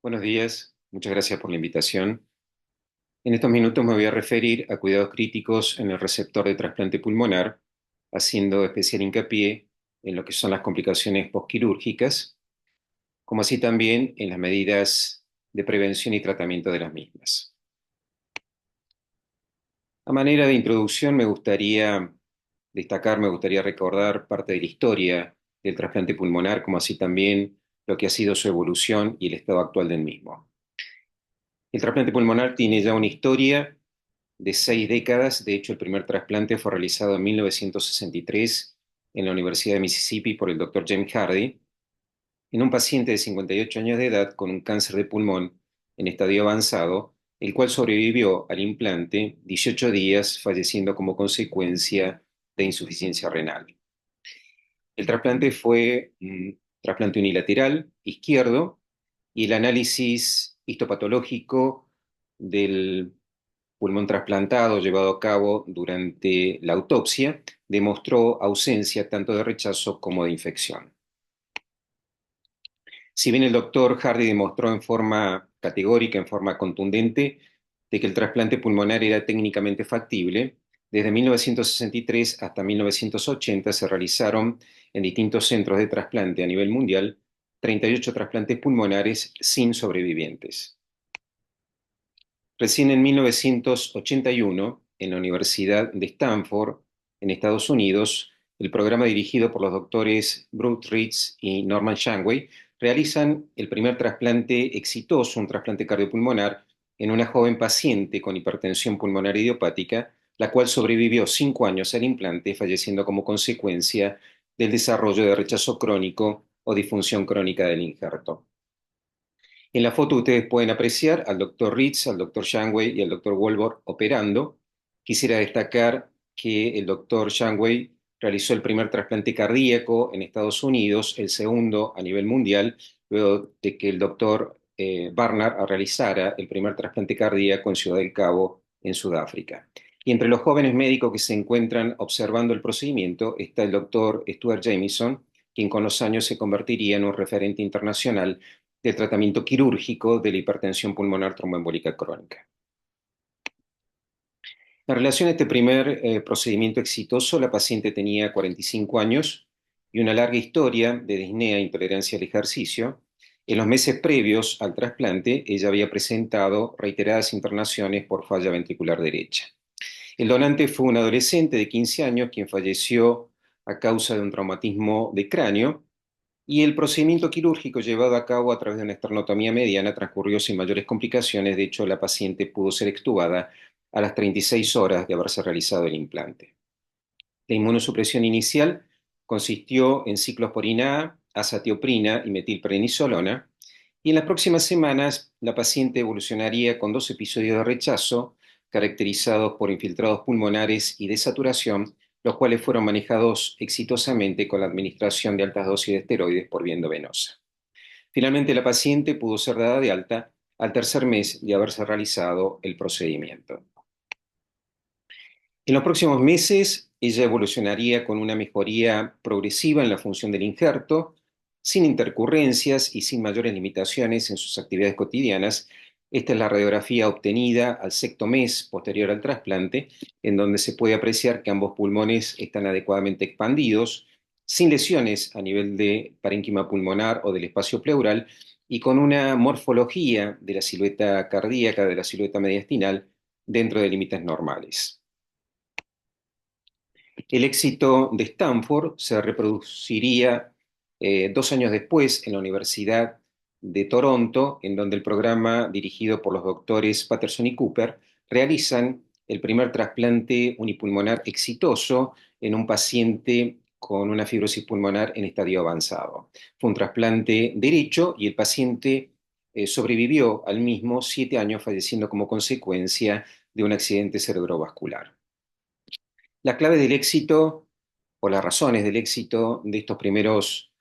Buenos días, muchas gracias por la invitación. En estos minutos me voy a referir a cuidados críticos en el receptor de trasplante pulmonar, haciendo especial hincapié en lo que son las complicaciones postquirúrgicas, como así también en las medidas de prevención y tratamiento de las mismas. A manera de introducción, me gustaría recordar parte de la historia del trasplante pulmonar, como así también lo que ha sido su evolución y el estado actual del mismo. El trasplante pulmonar tiene ya una historia de 6 décadas. De hecho, el primer trasplante fue realizado en 1963 en la Universidad de Mississippi por el doctor James Hardy, en un paciente de 58 años de edad con un cáncer de pulmón en estadio avanzado, el cual sobrevivió al implante 18 días, falleciendo como consecuencia de insuficiencia renal. El trasplante fue un trasplante unilateral izquierdo y el análisis histopatológico del pulmón trasplantado llevado a cabo durante la autopsia demostró ausencia tanto de rechazo como de infección. Si bien el doctor Hardy demostró en forma categórica, en forma contundente, de que el trasplante pulmonar era técnicamente factible, desde 1963 hasta 1980 se realizaron en distintos centros de trasplante a nivel mundial 38 trasplantes pulmonares sin sobrevivientes. Recién en 1981, en la Universidad de Stanford, en Estados Unidos, el programa dirigido por los doctores Bruce Ritz y Norman Shanway realizan el primer trasplante exitoso, un trasplante cardiopulmonar, en una joven paciente con hipertensión pulmonar idiopática, la cual sobrevivió 5 años al implante, falleciendo como consecuencia del desarrollo de rechazo crónico o disfunción crónica del injerto. En la foto ustedes pueden apreciar al doctor Ritz, al doctor Shanway y al doctor Wolbor operando. Quisiera destacar que el doctor Shanway realizó el primer trasplante cardíaco en Estados Unidos, el segundo a nivel mundial, luego de que el doctor Barnard realizara el primer trasplante cardíaco en Ciudad del Cabo, en Sudáfrica. Y entre los jóvenes médicos que se encuentran observando el procedimiento está el doctor Stuart Jamieson, quien con los años se convertiría en un referente internacional del tratamiento quirúrgico de la hipertensión pulmonar tromboembólica crónica. En relación a este primer procedimiento exitoso, la paciente tenía 45 años y una larga historia de disnea e intolerancia al ejercicio. En los meses previos al trasplante, ella había presentado reiteradas internaciones por falla ventricular derecha. El donante fue un adolescente de 15 años quien falleció a causa de un traumatismo de cráneo, y el procedimiento quirúrgico llevado a cabo a través de una esternotomía mediana transcurrió sin mayores complicaciones. De hecho, la paciente pudo ser extubada a las 36 horas de haberse realizado el implante. La inmunosupresión inicial consistió en ciclosporina A, azatioprina y metilprednisolona, y en las próximas semanas la paciente evolucionaría con 2 episodios de rechazo caracterizados por infiltrados pulmonares y desaturación, los cuales fueron manejados exitosamente con la administración de altas dosis de esteroides por vía endovenosa. Finalmente, la paciente pudo ser dada de alta al tercer mes de haberse realizado el procedimiento. En los próximos meses, ella evolucionaría con una mejoría progresiva en la función del injerto, sin intercurrencias y sin mayores limitaciones en sus actividades cotidianas. Esta es la radiografía obtenida al sexto mes posterior al trasplante, en donde se puede apreciar que ambos pulmones están adecuadamente expandidos, sin lesiones a nivel de parénquima pulmonar o del espacio pleural, y con una morfología de la silueta cardíaca, de la silueta mediastinal, dentro de límites normales. El éxito de Stanford se reproduciría 2 años después en la Universidad de Toronto, en donde el programa dirigido por los doctores Patterson y Cooper realizan el primer trasplante unipulmonar exitoso en un paciente con una fibrosis pulmonar en estadio avanzado. Fue un trasplante derecho y el paciente sobrevivió al mismo 7 años, falleciendo como consecuencia de un accidente cerebrovascular. La clave del éxito o las razones del éxito de estos primeros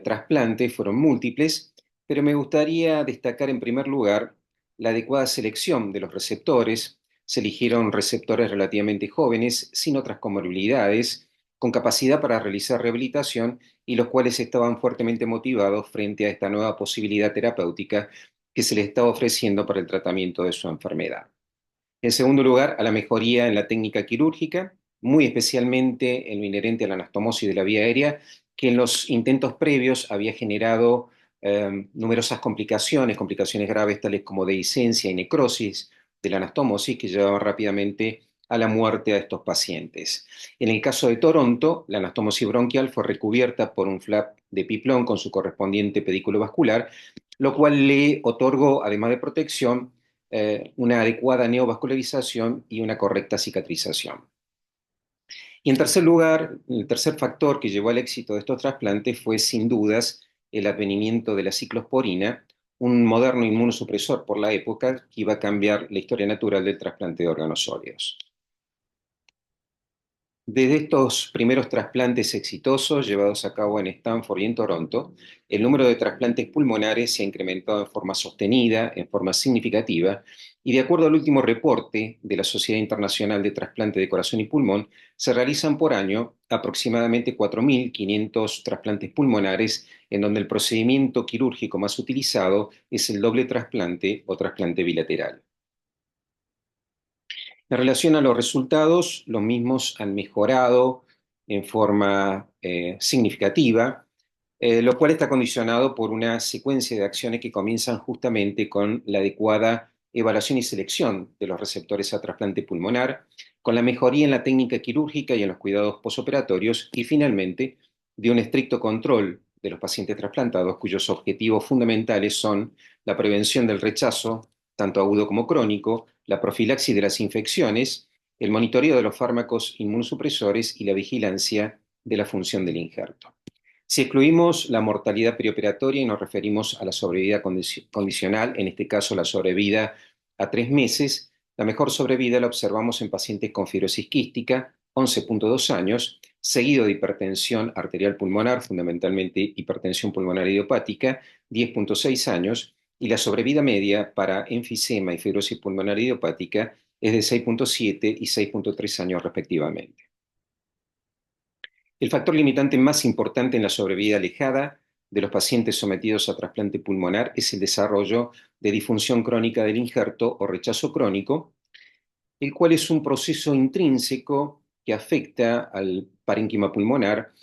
trasplantes fueron múltiples, pero me gustaría destacar en primer lugar la adecuada selección de los receptores. Se eligieron receptores relativamente jóvenes, sin otras comorbilidades, con capacidad para realizar rehabilitación y los cuales estaban fuertemente motivados frente a esta nueva posibilidad terapéutica que se le estaba ofreciendo para el tratamiento de su enfermedad. En segundo lugar, a la mejoría en la técnica quirúrgica, muy especialmente en lo inherente a la anastomosis de la vía aérea, que en los intentos previos había generado numerosas complicaciones, complicaciones graves tales como dehiscencia y necrosis de la anastomosis, que llevaban rápidamente a la muerte a estos pacientes. En el caso de Toronto, la anastomosis bronquial fue recubierta por un flap de piplón con su correspondiente pedículo vascular, lo cual le otorgó, además de protección, una adecuada neovascularización y una correcta cicatrización. Y en tercer lugar, el tercer factor que llevó al éxito de estos trasplantes fue sin dudas el advenimiento de la ciclosporina, un moderno inmunosupresor por la época que iba a cambiar la historia natural del trasplante de órganos sólidos. Desde estos primeros trasplantes exitosos llevados a cabo en Stanford y en Toronto, el número de trasplantes pulmonares se ha incrementado en forma sostenida, en forma significativa, y de acuerdo al último reporte de la Sociedad Internacional de Trasplante de Corazón y Pulmón, se realizan por año aproximadamente 4.500 trasplantes pulmonares, en donde el procedimiento quirúrgico más utilizado es el doble trasplante o trasplante bilateral. En relación a los resultados, los mismos han mejorado en forma significativa, lo cual está condicionado por una secuencia de acciones que comienzan justamente con la adecuada evaluación y selección de los receptores a trasplante pulmonar, con la mejoría en la técnica quirúrgica y en los cuidados posoperatorios, y finalmente de un estricto control de los pacientes trasplantados, cuyos objetivos fundamentales son la prevención del rechazo, tanto agudo como crónico, la profilaxis de las infecciones, el monitoreo de los fármacos inmunosupresores y la vigilancia de la función del injerto. Si excluimos la mortalidad preoperatoria y nos referimos a la sobrevida condicional, en este caso la sobrevida a 3 meses, la mejor sobrevida la observamos en pacientes con fibrosis quística, 11,2 años, seguido de hipertensión arterial pulmonar, fundamentalmente hipertensión pulmonar idiopática, 10,6 años, y la sobrevida media para enfisema y fibrosis pulmonar idiopática es de 6,7 y 6,3 años respectivamente. El factor limitante más importante en la sobrevida alejada de los pacientes sometidos a trasplante pulmonar es el desarrollo de disfunción crónica del injerto o rechazo crónico, el cual es un proceso intrínseco que afecta al parénquima pulmonar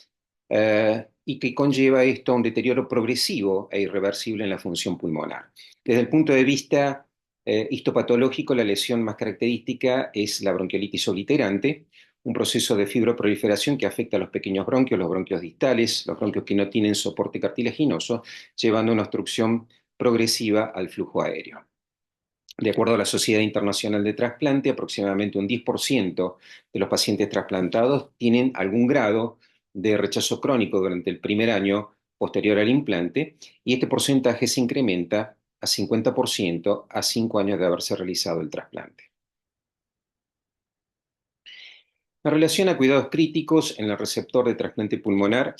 y que conlleva esto a un deterioro progresivo e irreversible en la función pulmonar. Desde el punto de vista histopatológico, la lesión más característica es la bronquiolitis obliterante, un proceso de fibroproliferación que afecta a los pequeños bronquios, los bronquios distales, los bronquios que no tienen soporte cartilaginoso, llevando a una obstrucción progresiva al flujo aéreo. De acuerdo a la Sociedad Internacional de Trasplante, aproximadamente un 10% de los pacientes trasplantados tienen algún grado de rechazo crónico durante el primer año posterior al implante, y este porcentaje se incrementa a 50% a 5 años de haberse realizado el trasplante. En relación a cuidados críticos en el receptor de trasplante pulmonar,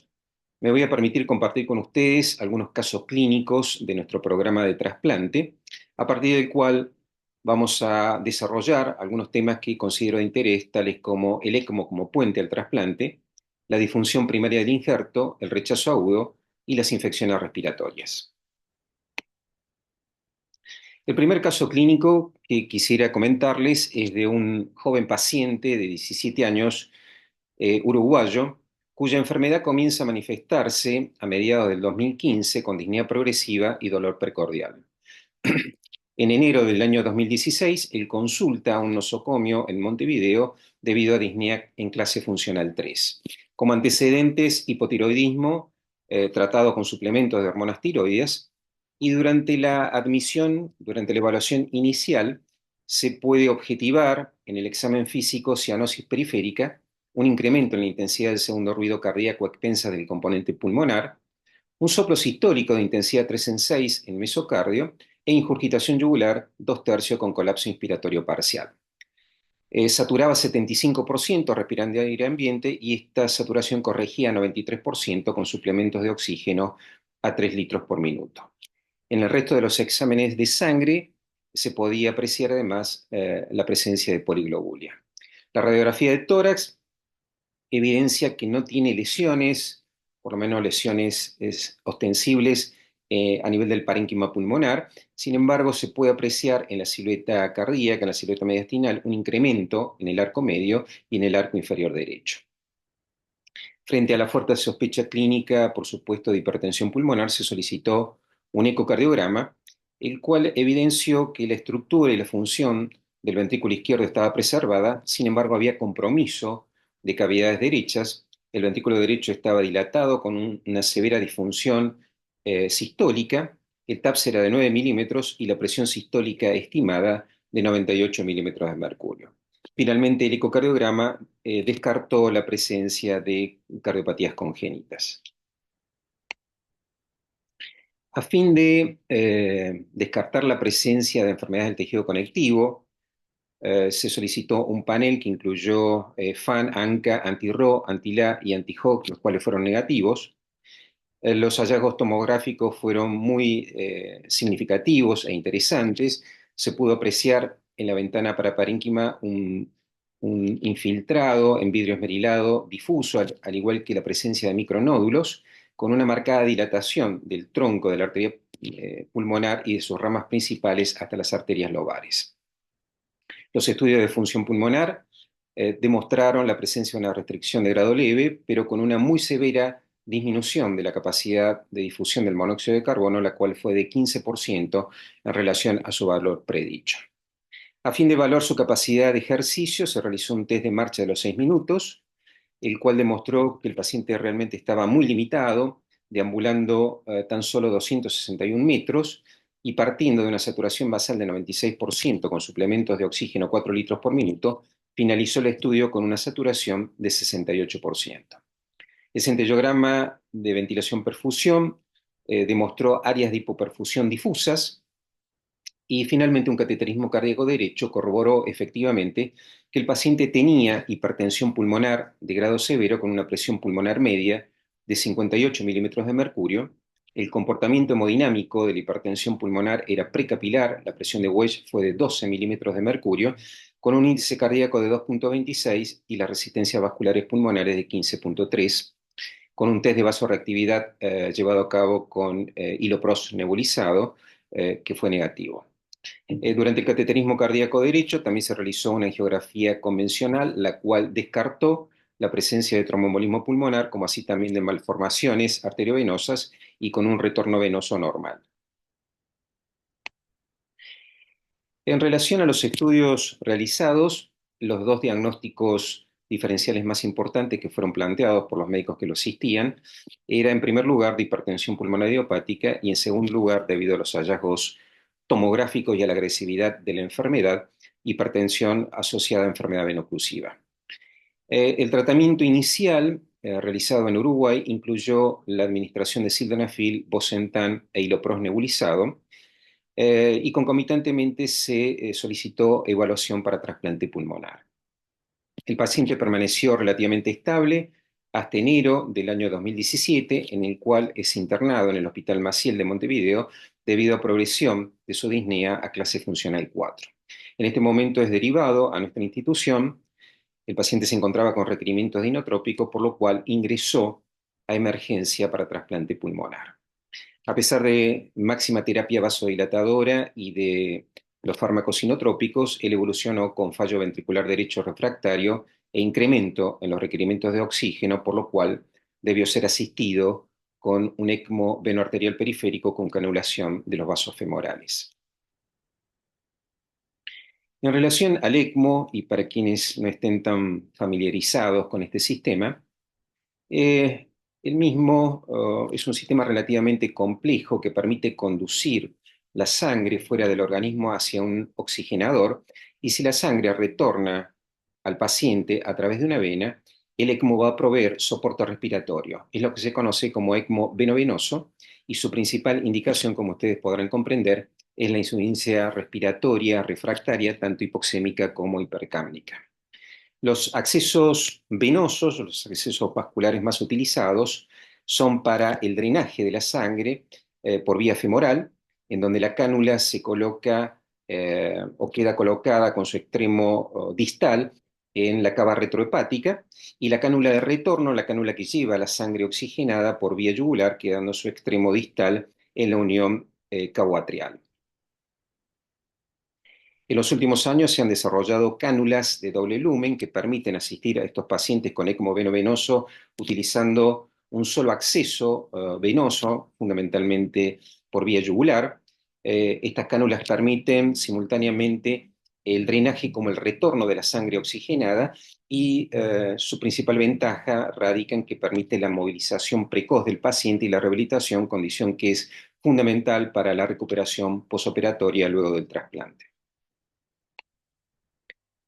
me voy a permitir compartir con ustedes algunos casos clínicos de nuestro programa de trasplante, a partir del cual vamos a desarrollar algunos temas que considero de interés, tales como el ECMO como puente al trasplante, la disfunción primaria del injerto, el rechazo agudo y las infecciones respiratorias. El primer caso clínico que quisiera comentarles es de un joven paciente de 17 años, uruguayo, cuya enfermedad comienza a manifestarse a mediados del 2015 con disnea progresiva y dolor precordial. En enero del año 2016, él consulta un nosocomio en Montevideo debido a disnea en clase funcional 3. Como antecedentes, hipotiroidismo, tratado con suplementos de hormonas tiroides, y durante la admisión, durante la evaluación inicial, se puede objetivar en el examen físico cianosis periférica, un incremento en la intensidad del segundo ruido cardíaco a expensas del componente pulmonar, un soplo sistólico de intensidad 3 en 6 en mesocardio e ingurgitación yugular 2/3 con colapso inspiratorio parcial. Saturaba 75% respirando aire ambiente, y esta saturación corregía a 93% con suplementos de oxígeno a 3 litros por minuto. En el resto de los exámenes de sangre se podía apreciar además la presencia de poliglobulia. La radiografía de tórax evidencia que no tiene lesiones, por lo menos lesiones ostensibles, a nivel del parénquima pulmonar. Sin embargo, se puede apreciar en la silueta cardíaca, en la silueta mediastinal, un incremento en el arco medio y en el arco inferior derecho. Frente a la fuerte sospecha clínica, por supuesto, de hipertensión pulmonar, se solicitó un ecocardiograma, el cual evidenció que la estructura y la función del ventrículo izquierdo estaba preservada. Sin embargo, había compromiso de cavidades derechas. El ventrículo derecho estaba dilatado con una severa disfunción sistólica. El TAPS era de 9 milímetros y la presión sistólica estimada de 98 milímetros de mercurio. Finalmente, el ecocardiograma descartó la presencia de cardiopatías congénitas. A fin de descartar la presencia de enfermedades del tejido conectivo, se solicitó un panel que incluyó FAN, ANCA, anti-RO, anti-LA y anti-HOX, los cuales fueron negativos. Los hallazgos tomográficos fueron muy significativos e interesantes. Se pudo apreciar en la ventana paraparénquima un infiltrado en vidrio esmerilado difuso, al igual que la presencia de micronódulos, con una marcada dilatación del tronco de la arteria pulmonar y de sus ramas principales hasta las arterias lobares. Los estudios de función pulmonar demostraron la presencia de una restricción de grado leve, pero con una muy severa disminución de la capacidad de difusión del monóxido de carbono, la cual fue de 15% en relación a su valor predicho. A fin de evaluar su capacidad de ejercicio, se realizó un test de marcha de los 6 minutos, el cual demostró que el paciente realmente estaba muy limitado, deambulando tan solo 261 metros y partiendo de una saturación basal de 96% con suplementos de oxígeno 4 litros por minuto, finalizó el estudio con una saturación de 68%. El centellograma de ventilación-perfusión demostró áreas de hipoperfusión difusas y finalmente un cateterismo cardíaco derecho corroboró efectivamente que el paciente tenía hipertensión pulmonar de grado severo con una presión pulmonar media de 58 milímetros de mercurio. El comportamiento hemodinámico de la hipertensión pulmonar era precapilar, la presión de Welch fue de 12 milímetros de mercurio, con un índice cardíaco de 2,26 y las resistencias vasculares pulmonares de 15,3, con un test de vasoreactividad llevado a cabo con hilopros nebulizado, que fue negativo. Durante el cateterismo cardíaco derecho también se realizó una angiografía convencional, la cual descartó la presencia de tromboembolismo pulmonar, como así también de malformaciones arteriovenosas y con un retorno venoso normal. En relación a los estudios realizados, los dos diagnósticos diferenciales más importantes que fueron planteados por los médicos que lo asistían era, en primer lugar, de hipertensión pulmonar idiopática y, en segundo lugar, debido a los hallazgos tomográficos y a la agresividad de la enfermedad, hipertensión asociada a enfermedad venoclusiva. El tratamiento inicial realizado en Uruguay incluyó la administración de sildenafil, bosentan e hilopros nebulizado, y concomitantemente se solicitó evaluación para trasplante pulmonar. El paciente permaneció relativamente estable hasta enero del año 2017, en el cual es internado en el Hospital Maciel de Montevideo debido a progresión de su disnea a clase funcional 4. En este momento es derivado a nuestra institución. El paciente se encontraba con requerimientos de inotrópico, por lo cual ingresó a emergencia para trasplante pulmonar. A pesar de máxima terapia vasodilatadora y de los fármacos inotrópicos, él evolucionó con fallo ventricular derecho refractario e incremento en los requerimientos de oxígeno, por lo cual debió ser asistido con un ECMO venoarterial periférico con canulación de los vasos femorales. En relación al ECMO, y para quienes no estén tan familiarizados con este sistema, el mismo es un sistema relativamente complejo que permite conducir la sangre fuera del organismo hacia un oxigenador, y si la sangre retorna al paciente a través de una vena, el ECMO va a proveer soporte respiratorio. Es lo que se conoce como ECMO venovenoso, y su principal indicación, como ustedes podrán comprender, es la insuficiencia respiratoria refractaria, tanto hipoxémica como hipercámnica. Los accesos venosos, los accesos vasculares más utilizados, son para el drenaje de la sangre por vía femoral, en donde la cánula se coloca o queda colocada con su extremo distal en la cava retrohepática, y la cánula de retorno, la cánula que lleva la sangre oxigenada por vía yugular, quedando su extremo distal en la unión cabo-atrial. En los últimos años se han desarrollado cánulas de doble lumen que permiten asistir a estos pacientes con ECMO veno-venoso utilizando un solo acceso venoso, fundamentalmente por vía yugular. Estas cánulas permiten simultáneamente el drenaje como el retorno de la sangre oxigenada y su principal ventaja radica en que permite la movilización precoz del paciente y la rehabilitación, condición que es fundamental para la recuperación posoperatoria luego del trasplante.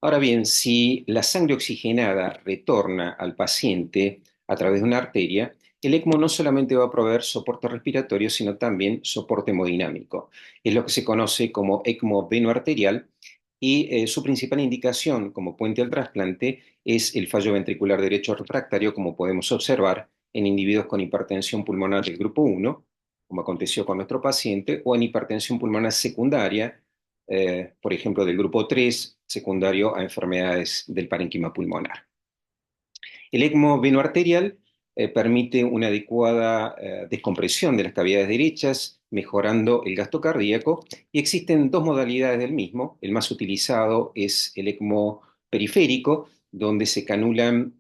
Ahora bien, si la sangre oxigenada retorna al paciente a través de una arteria, el ECMO no solamente va a proveer soporte respiratorio, sino también soporte hemodinámico. Es lo que se conoce como ECMO venoarterial y su principal indicación como puente al trasplante es el fallo ventricular derecho refractario, como podemos observar en individuos con hipertensión pulmonar del grupo 1, como aconteció con nuestro paciente, o en hipertensión pulmonar secundaria, por ejemplo, del grupo 3, secundario a enfermedades del parénquima pulmonar. El ECMO venoarterial permite una adecuada descompresión de las cavidades derechas, mejorando el gasto cardíaco, y existen dos modalidades del mismo. El más utilizado es el ECMO periférico, donde se canulan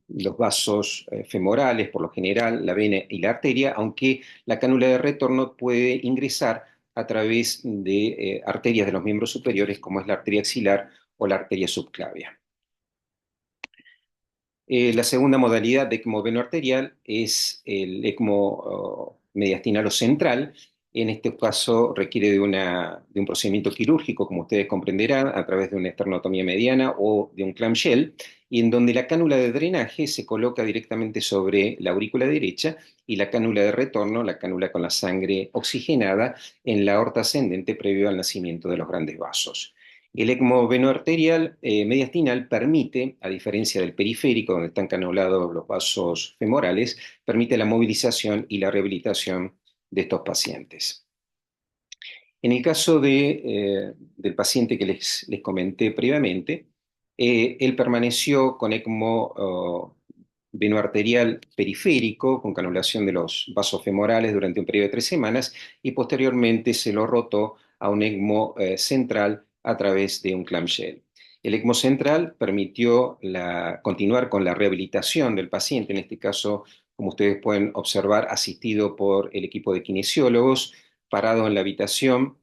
los vasos femorales, por lo general la vena y la arteria, aunque la cánula de retorno puede ingresar a través de arterias de los miembros superiores, como es la arteria axilar o la arteria subclavia. La segunda modalidad de ECMO venoarterial es el ECMO mediastinal o central. En este caso requiere de un procedimiento quirúrgico, como ustedes comprenderán, a través de una esternotomía mediana o de un clamshell, y en donde la cánula de drenaje se coloca directamente sobre la aurícula derecha y la cánula de retorno, la cánula con la sangre oxigenada, en la aorta ascendente previo al nacimiento de los grandes vasos. El ECMO venoarterial mediastinal permite, a diferencia del periférico, donde están canulados los vasos femorales, permite la movilización y la rehabilitación de estos pacientes. En el caso del paciente que les comenté previamente, él permaneció con ECMO venoarterial periférico, con canulación de los vasos femorales durante un periodo de 3 semanas, y posteriormente se lo rotó a un ECMO central a través de un clamshell. El ECMO central permitió continuar con la rehabilitación del paciente, en este caso, como ustedes pueden observar, asistido por el equipo de kinesiólogos, parado en la habitación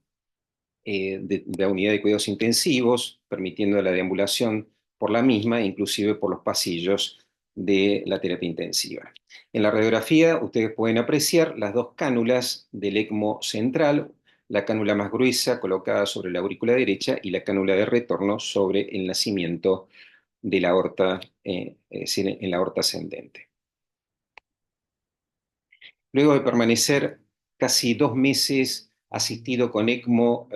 de la unidad de cuidados intensivos, permitiendo la deambulación por la misma, inclusive por los pasillos de la terapia intensiva. En la radiografía ustedes pueden apreciar las dos cánulas del ECMO central, la cánula más gruesa colocada sobre la aurícula derecha y la cánula de retorno sobre el nacimiento de la aorta, en la aorta ascendente. Luego de permanecer casi 2 meses asistido con ECMO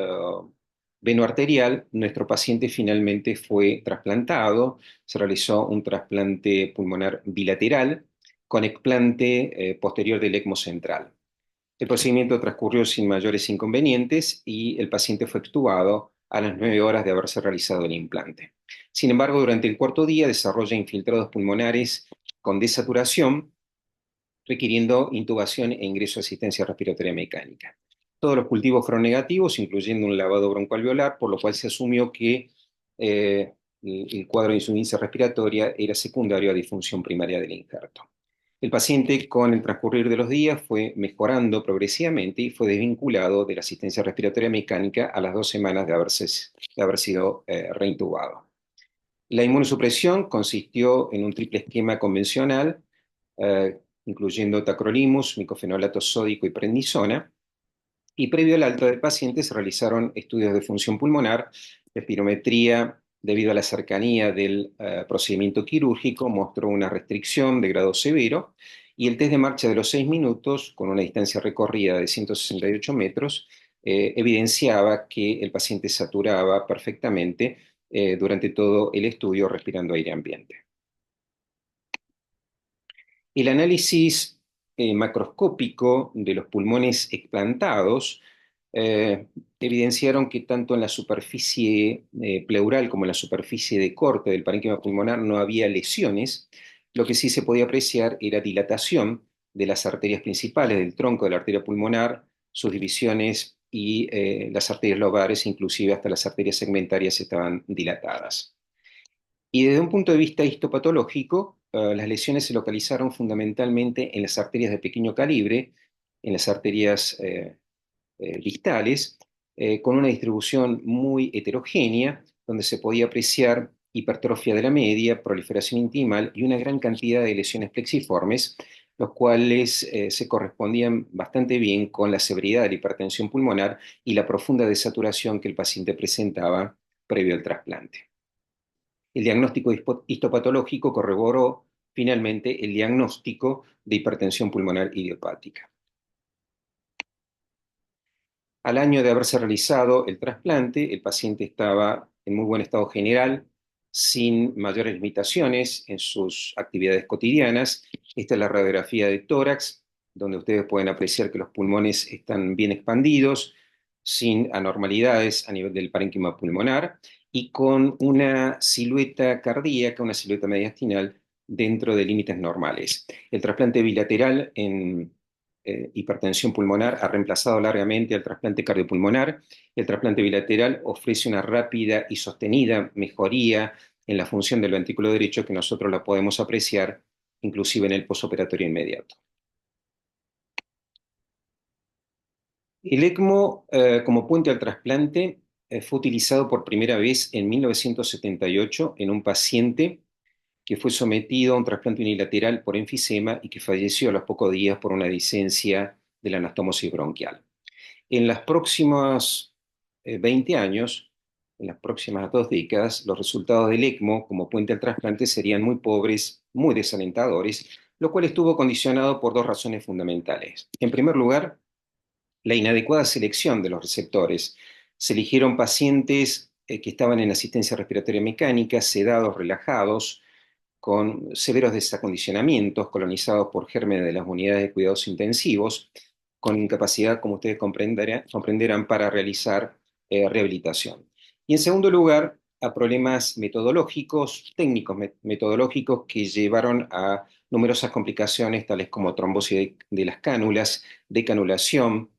venoarterial, nuestro paciente finalmente fue trasplantado. Se realizó un trasplante pulmonar bilateral con explante posterior del ECMO central. El procedimiento transcurrió sin mayores inconvenientes y el paciente fue extubado a las 9 horas de haberse realizado el implante. Sin embargo, durante el cuarto día desarrolla infiltrados pulmonares con desaturación, requiriendo intubación e ingreso de asistencia respiratoria mecánica. Todos los cultivos fueron negativos, incluyendo un lavado broncoalveolar, por lo cual se asumió que el cuadro de insuficiencia respiratoria era secundario a disfunción primaria del injerto. El paciente, con el transcurrir de los días, fue mejorando progresivamente y fue desvinculado de la asistencia respiratoria mecánica a las 2 semanas de haber sido reintubado. La inmunosupresión consistió en un triple esquema convencional, eh, incluyendo tacrolimus, micofenolato sódico y prednisona, y previo al alta del paciente se realizaron estudios de función pulmonar, la espirometría, debido a la cercanía del procedimiento quirúrgico, mostró una restricción de grado severo, y el test de marcha de los 6 minutos, con una distancia recorrida de 168 metros, evidenciaba que el paciente saturaba perfectamente durante todo el estudio respirando aire ambiente. El análisis macroscópico de los pulmones explantados evidenciaron que tanto en la superficie pleural como en la superficie de corte del parénquima pulmonar no había lesiones. Lo que sí se podía apreciar era dilatación de las arterias principales del tronco de la arteria pulmonar, sus divisiones y las arterias lobares, inclusive hasta las arterias segmentarias estaban dilatadas. Y desde un punto de vista histopatológico, las lesiones se localizaron fundamentalmente en las arterias de pequeño calibre, en las arterias distales, con una distribución muy heterogénea, donde se podía apreciar hipertrofia de la media, proliferación intimal y una gran cantidad de lesiones plexiformes, los cuales se correspondían bastante bien con la severidad de la hipertensión pulmonar y la profunda desaturación que el paciente presentaba previo al trasplante. El diagnóstico histopatológico corroboró finalmente el diagnóstico de hipertensión pulmonar idiopática. Al año de haberse realizado el trasplante, el paciente estaba en muy buen estado general, sin mayores limitaciones en sus actividades cotidianas. Esta es la radiografía de tórax, donde ustedes pueden apreciar que los pulmones están bien expandidos, sin anormalidades a nivel del parénquima pulmonar y con una silueta cardíaca, una silueta mediastinal dentro de límites normales. El trasplante bilateral en hipertensión pulmonar ha reemplazado largamente al trasplante cardiopulmonar. El trasplante bilateral ofrece una rápida y sostenida mejoría en la función del ventrículo derecho que nosotros la podemos apreciar inclusive en el posoperatorio inmediato. El ECMO como puente al trasplante fue utilizado por primera vez en 1978 en un paciente que fue sometido a un trasplante unilateral por enfisema y que falleció a los pocos días por una disencia de la anastomosis bronquial. En los próximos 20 años, en las próximas 2 décadas, los resultados del ECMO como puente al trasplante serían muy pobres, muy desalentadores, lo cual estuvo condicionado por dos razones fundamentales. En primer lugar, la inadecuada selección de los receptores. Se eligieron pacientes que estaban en asistencia respiratoria mecánica, sedados, relajados, con severos desacondicionamientos, colonizados por gérmenes de las unidades de cuidados intensivos, con incapacidad, como ustedes comprenderán, para realizar rehabilitación. Y en segundo lugar, a problemas metodológicos, técnicos metodológicos que llevaron a numerosas complicaciones, tales como trombosis de las cánulas, decanulación,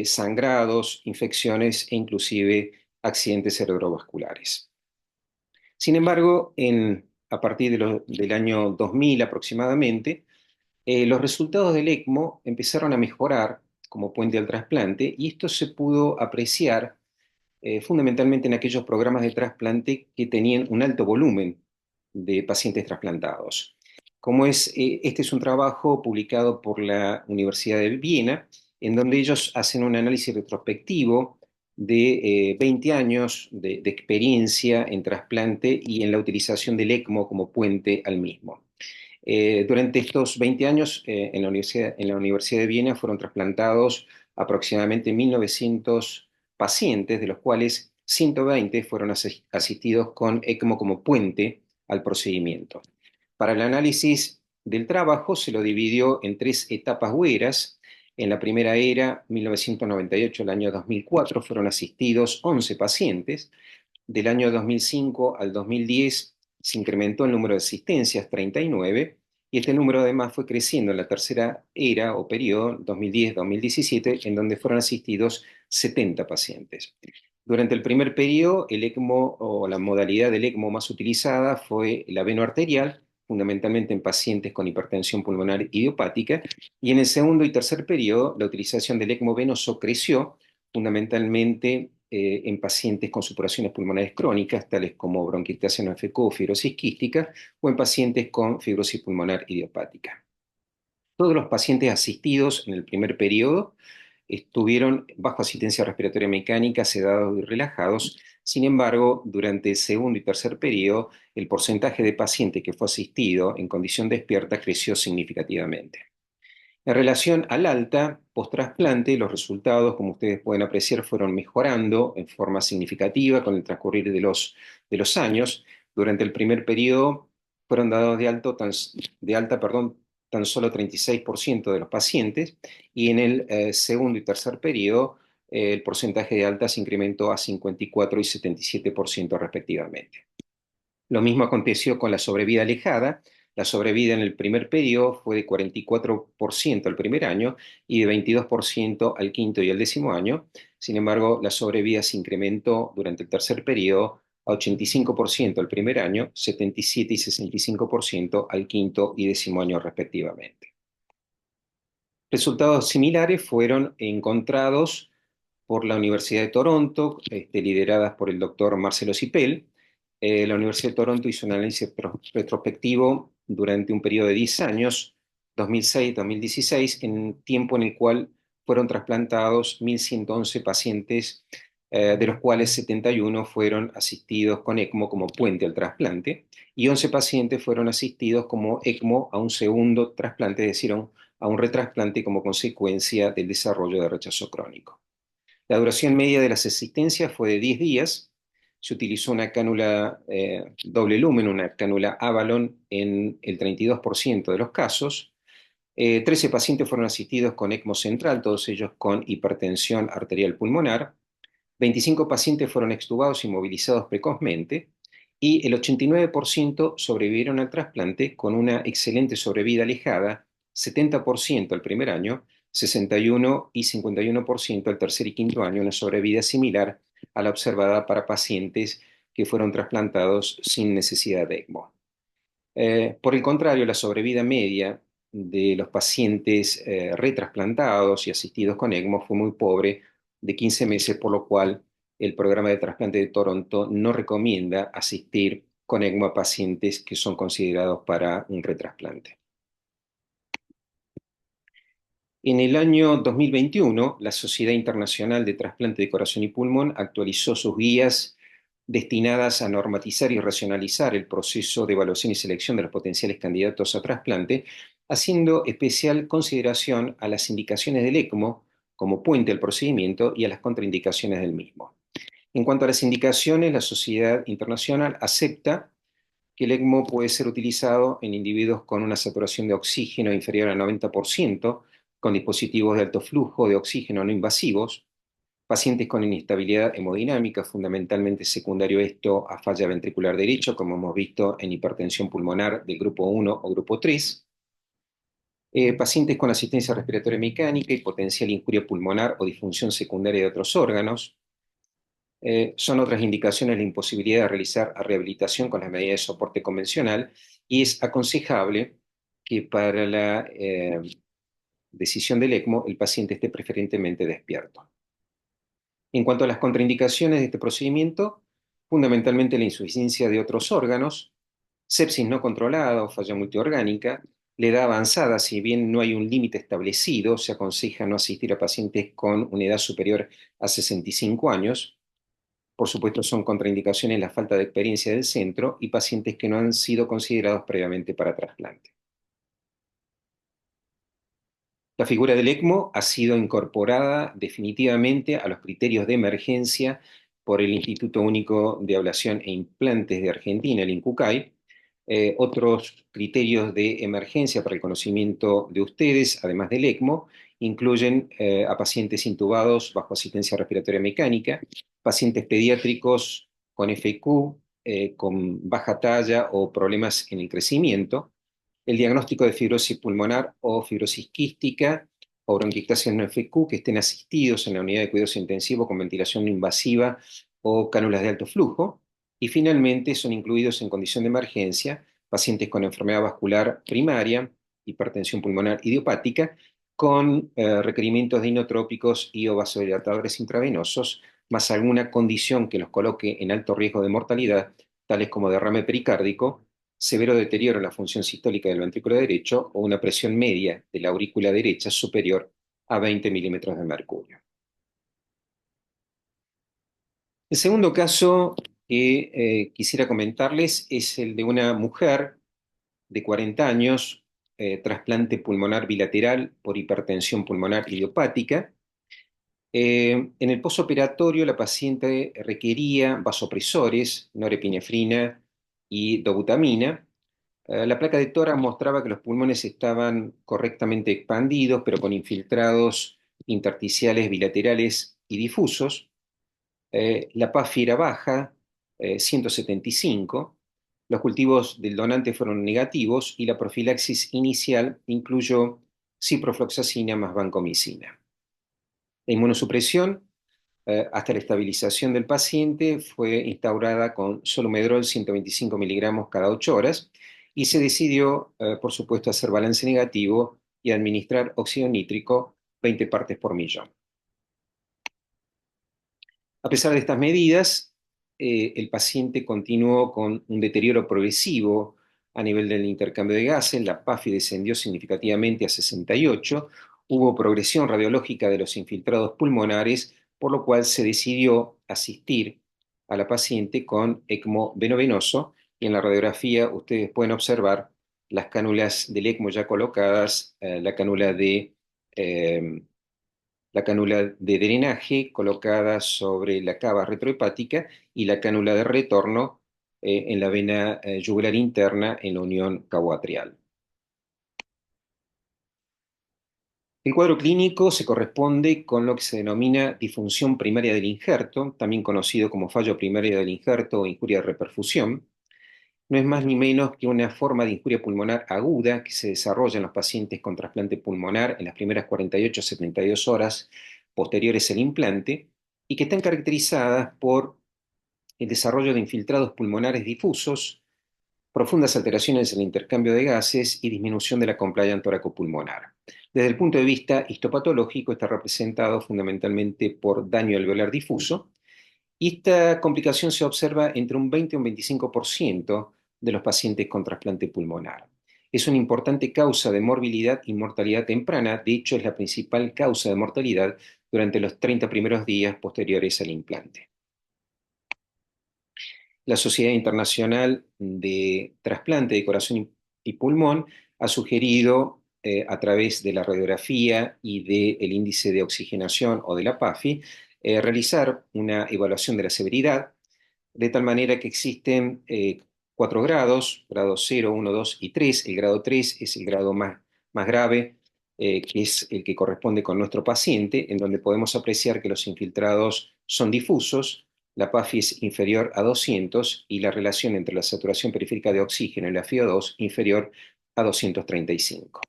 sangrados, infecciones e inclusive accidentes cerebrovasculares. Sin embargo, a partir del año 2000 aproximadamente, los resultados del ECMO empezaron a mejorar como puente al trasplante y esto se pudo apreciar fundamentalmente en aquellos programas de trasplante que tenían un alto volumen de pacientes trasplantados. Este es un trabajo publicado por la Universidad de Viena, en donde ellos hacen un análisis retrospectivo de 20 años de experiencia en trasplante y en la utilización del ECMO como puente al mismo. Durante estos 20 años en la Universidad de Viena fueron trasplantados aproximadamente 1.900 pacientes, de los cuales 120 fueron asistidos con ECMO como puente al procedimiento. Para el análisis del trabajo se lo dividió en 3 etapas hueras. En la primera era, 1998 al año 2004, fueron asistidos 11 pacientes. Del año 2005 al 2010 se incrementó el número de asistencias, 39, y este número además fue creciendo en la tercera era o periodo, 2010-2017, en donde fueron asistidos 70 pacientes. Durante el primer periodo, el ECMO o la modalidad del ECMO más utilizada fue la venoarterial, fundamentalmente en pacientes con hipertensión pulmonar idiopática, y en el segundo y tercer periodo, la utilización del ECMO venoso creció, fundamentalmente en pacientes con supuraciones pulmonares crónicas, tales como bronquiectasia no FQ o fibrosis quística, o en pacientes con fibrosis pulmonar idiopática. Todos los pacientes asistidos en el primer periodo estuvieron bajo asistencia respiratoria mecánica, sedados y relajados. Sin embargo, durante el segundo y tercer periodo, el porcentaje de pacientes que fue asistido en condición despierta creció significativamente. En relación al alta post-trasplante, los resultados, como ustedes pueden apreciar, fueron mejorando en forma significativa con el transcurrir de los años. Durante el primer periodo fueron dados de alta, tan solo 36% de los pacientes, y en el segundo y tercer periodo el porcentaje de alta se incrementó a 54 y 77% respectivamente. Lo mismo aconteció con la sobrevida alejada, La sobrevida en el primer periodo fue de 44% al primer año y de 22% al quinto y al décimo año. Sin embargo, la sobrevida se incrementó durante el tercer periodo a 85% al primer año, 77 y 65% al quinto y décimo año respectivamente. Resultados similares fueron encontrados por la Universidad de Toronto, lideradas por el doctor Marcelo Cipel. La Universidad de Toronto hizo un análisis retrospectivo durante un periodo de 10 años, 2006-2016, en tiempo en el cual fueron trasplantados 1.111 pacientes, de los cuales 71 fueron asistidos con ECMO como puente al trasplante, y 11 pacientes fueron asistidos como ECMO a un segundo trasplante, es decir, a un retrasplante como consecuencia del desarrollo de rechazo crónico. La duración media de las asistencias fue de 10 días. Se utilizó una cánula doble lumen, una cánula Avalon, en el 32% de los casos. 13 pacientes fueron asistidos con ECMO central, todos ellos con hipertensión arterial pulmonar. 25 pacientes fueron extubados y movilizados precozmente. Y el 89% sobrevivieron al trasplante con una excelente sobrevida alejada, 70% al primer año, 61 y 51% al tercer y quinto año, una sobrevida similar a la observada para pacientes que fueron trasplantados sin necesidad de ECMO. Por el contrario, la sobrevida media de los pacientes retrasplantados y asistidos con ECMO fue muy pobre, de 15 meses, por lo cual el programa de trasplante de Toronto no recomienda asistir con ECMO a pacientes que son considerados para un retrasplante. En el año 2021, la Sociedad Internacional de Trasplante de Corazón y Pulmón actualizó sus guías destinadas a normatizar y racionalizar el proceso de evaluación y selección de los potenciales candidatos a trasplante, haciendo especial consideración a las indicaciones del ECMO como puente al procedimiento y a las contraindicaciones del mismo. En cuanto a las indicaciones, la Sociedad Internacional acepta que el ECMO puede ser utilizado en individuos con una saturación de oxígeno inferior al 90%, con dispositivos de alto flujo de oxígeno no invasivos, pacientes con inestabilidad hemodinámica, fundamentalmente secundario esto a falla ventricular derecho, como hemos visto en hipertensión pulmonar del grupo 1 o grupo 3, pacientes con asistencia respiratoria mecánica y potencial injuria pulmonar o disfunción secundaria de otros órganos. Son otras indicaciones la imposibilidad de realizar rehabilitación con las medidas de soporte convencional, y es aconsejable que para la decisión del ECMO el paciente esté preferentemente despierto. En cuanto a las contraindicaciones de este procedimiento, fundamentalmente la insuficiencia de otros órganos, sepsis no controlada o falla multiorgánica, la edad avanzada. Si bien no hay un límite establecido, se aconseja no asistir a pacientes con una edad superior a 65 años. Por supuesto, son contraindicaciones la falta de experiencia del centro y pacientes que no han sido considerados previamente para trasplante. La figura del ECMO ha sido incorporada definitivamente a los criterios de emergencia por el Instituto Único de Ablación e Implantes de Argentina, el INCUCAI. Otros criterios de emergencia para el conocimiento de ustedes, además del ECMO, incluyen a pacientes intubados bajo asistencia respiratoria mecánica, pacientes pediátricos con FQ, con baja talla o problemas en el crecimiento, el diagnóstico de fibrosis pulmonar o fibrosis quística o bronquiectasia no FQ que estén asistidos en la unidad de cuidados intensivos con ventilación no invasiva o cánulas de alto flujo. Y finalmente son incluidos en condición de emergencia pacientes con enfermedad vascular primaria, hipertensión pulmonar idiopática, con requerimientos de inotrópicos y o vasodilatadores intravenosos, más alguna condición que los coloque en alto riesgo de mortalidad, tales como derrame pericárdico, severo deterioro en la función sistólica del ventrículo derecho o una presión media de la aurícula derecha superior a 20 milímetros de mercurio. El segundo caso que quisiera comentarles es el de una mujer de 40 años, trasplante pulmonar bilateral por hipertensión pulmonar idiopática. En el posoperatorio la paciente requería vasopresores, norepinefrina y dobutamina. La placa de tórax mostraba que los pulmones estaban correctamente expandidos, pero con infiltrados intersticiales bilaterales y difusos. La PAFI era baja, 175. Los cultivos del donante fueron negativos y la profilaxis inicial incluyó ciprofloxacina más vancomicina. La inmunosupresión hasta la estabilización del paciente fue instaurada con solumedrol 125 miligramos cada 8 horas y se decidió, por supuesto, hacer balance negativo y administrar óxido nítrico 20 partes por millón. A pesar de estas medidas, el paciente continuó con un deterioro progresivo a nivel del intercambio de gases, la PAFI descendió significativamente a 68, hubo progresión radiológica de los infiltrados pulmonares, por lo cual se decidió asistir a la paciente con ECMO venovenoso y en la radiografía ustedes pueden observar las cánulas del ECMO ya colocadas, eh, la cánula de drenaje colocada sobre la cava retrohepática y la cánula de retorno en la vena yugular interna en la unión cavoatrial. El cuadro clínico se corresponde con lo que se denomina disfunción primaria del injerto, también conocido como fallo primario del injerto o injuria de reperfusión. No es más ni menos que una forma de injuria pulmonar aguda que se desarrolla en los pacientes con trasplante pulmonar en las primeras 48-72 horas posteriores al implante y que están caracterizadas por el desarrollo de infiltrados pulmonares difusos, profundas alteraciones en el intercambio de gases y disminución de la compliance toracopulmonar. Desde el punto de vista histopatológico está representado fundamentalmente por daño alveolar difuso, y esta complicación se observa entre un 20 y un 25% de los pacientes con trasplante pulmonar. Es una importante causa de morbilidad y mortalidad temprana, de hecho es la principal causa de mortalidad durante los 30 primeros días posteriores al implante. La Sociedad Internacional de Trasplante de Corazón y Pulmón ha sugerido, a través de la radiografía y del índice de oxigenación o de la PAFI, realizar una evaluación de la severidad, de tal manera que existen 4 grados, grado 0, 1, 2 y 3. El grado 3 es el grado más grave, que es el que corresponde con nuestro paciente, en donde podemos apreciar que los infiltrados son difusos, la PAFI es inferior a 200 y la relación entre la saturación periférica de oxígeno y la FiO2 inferior a 235.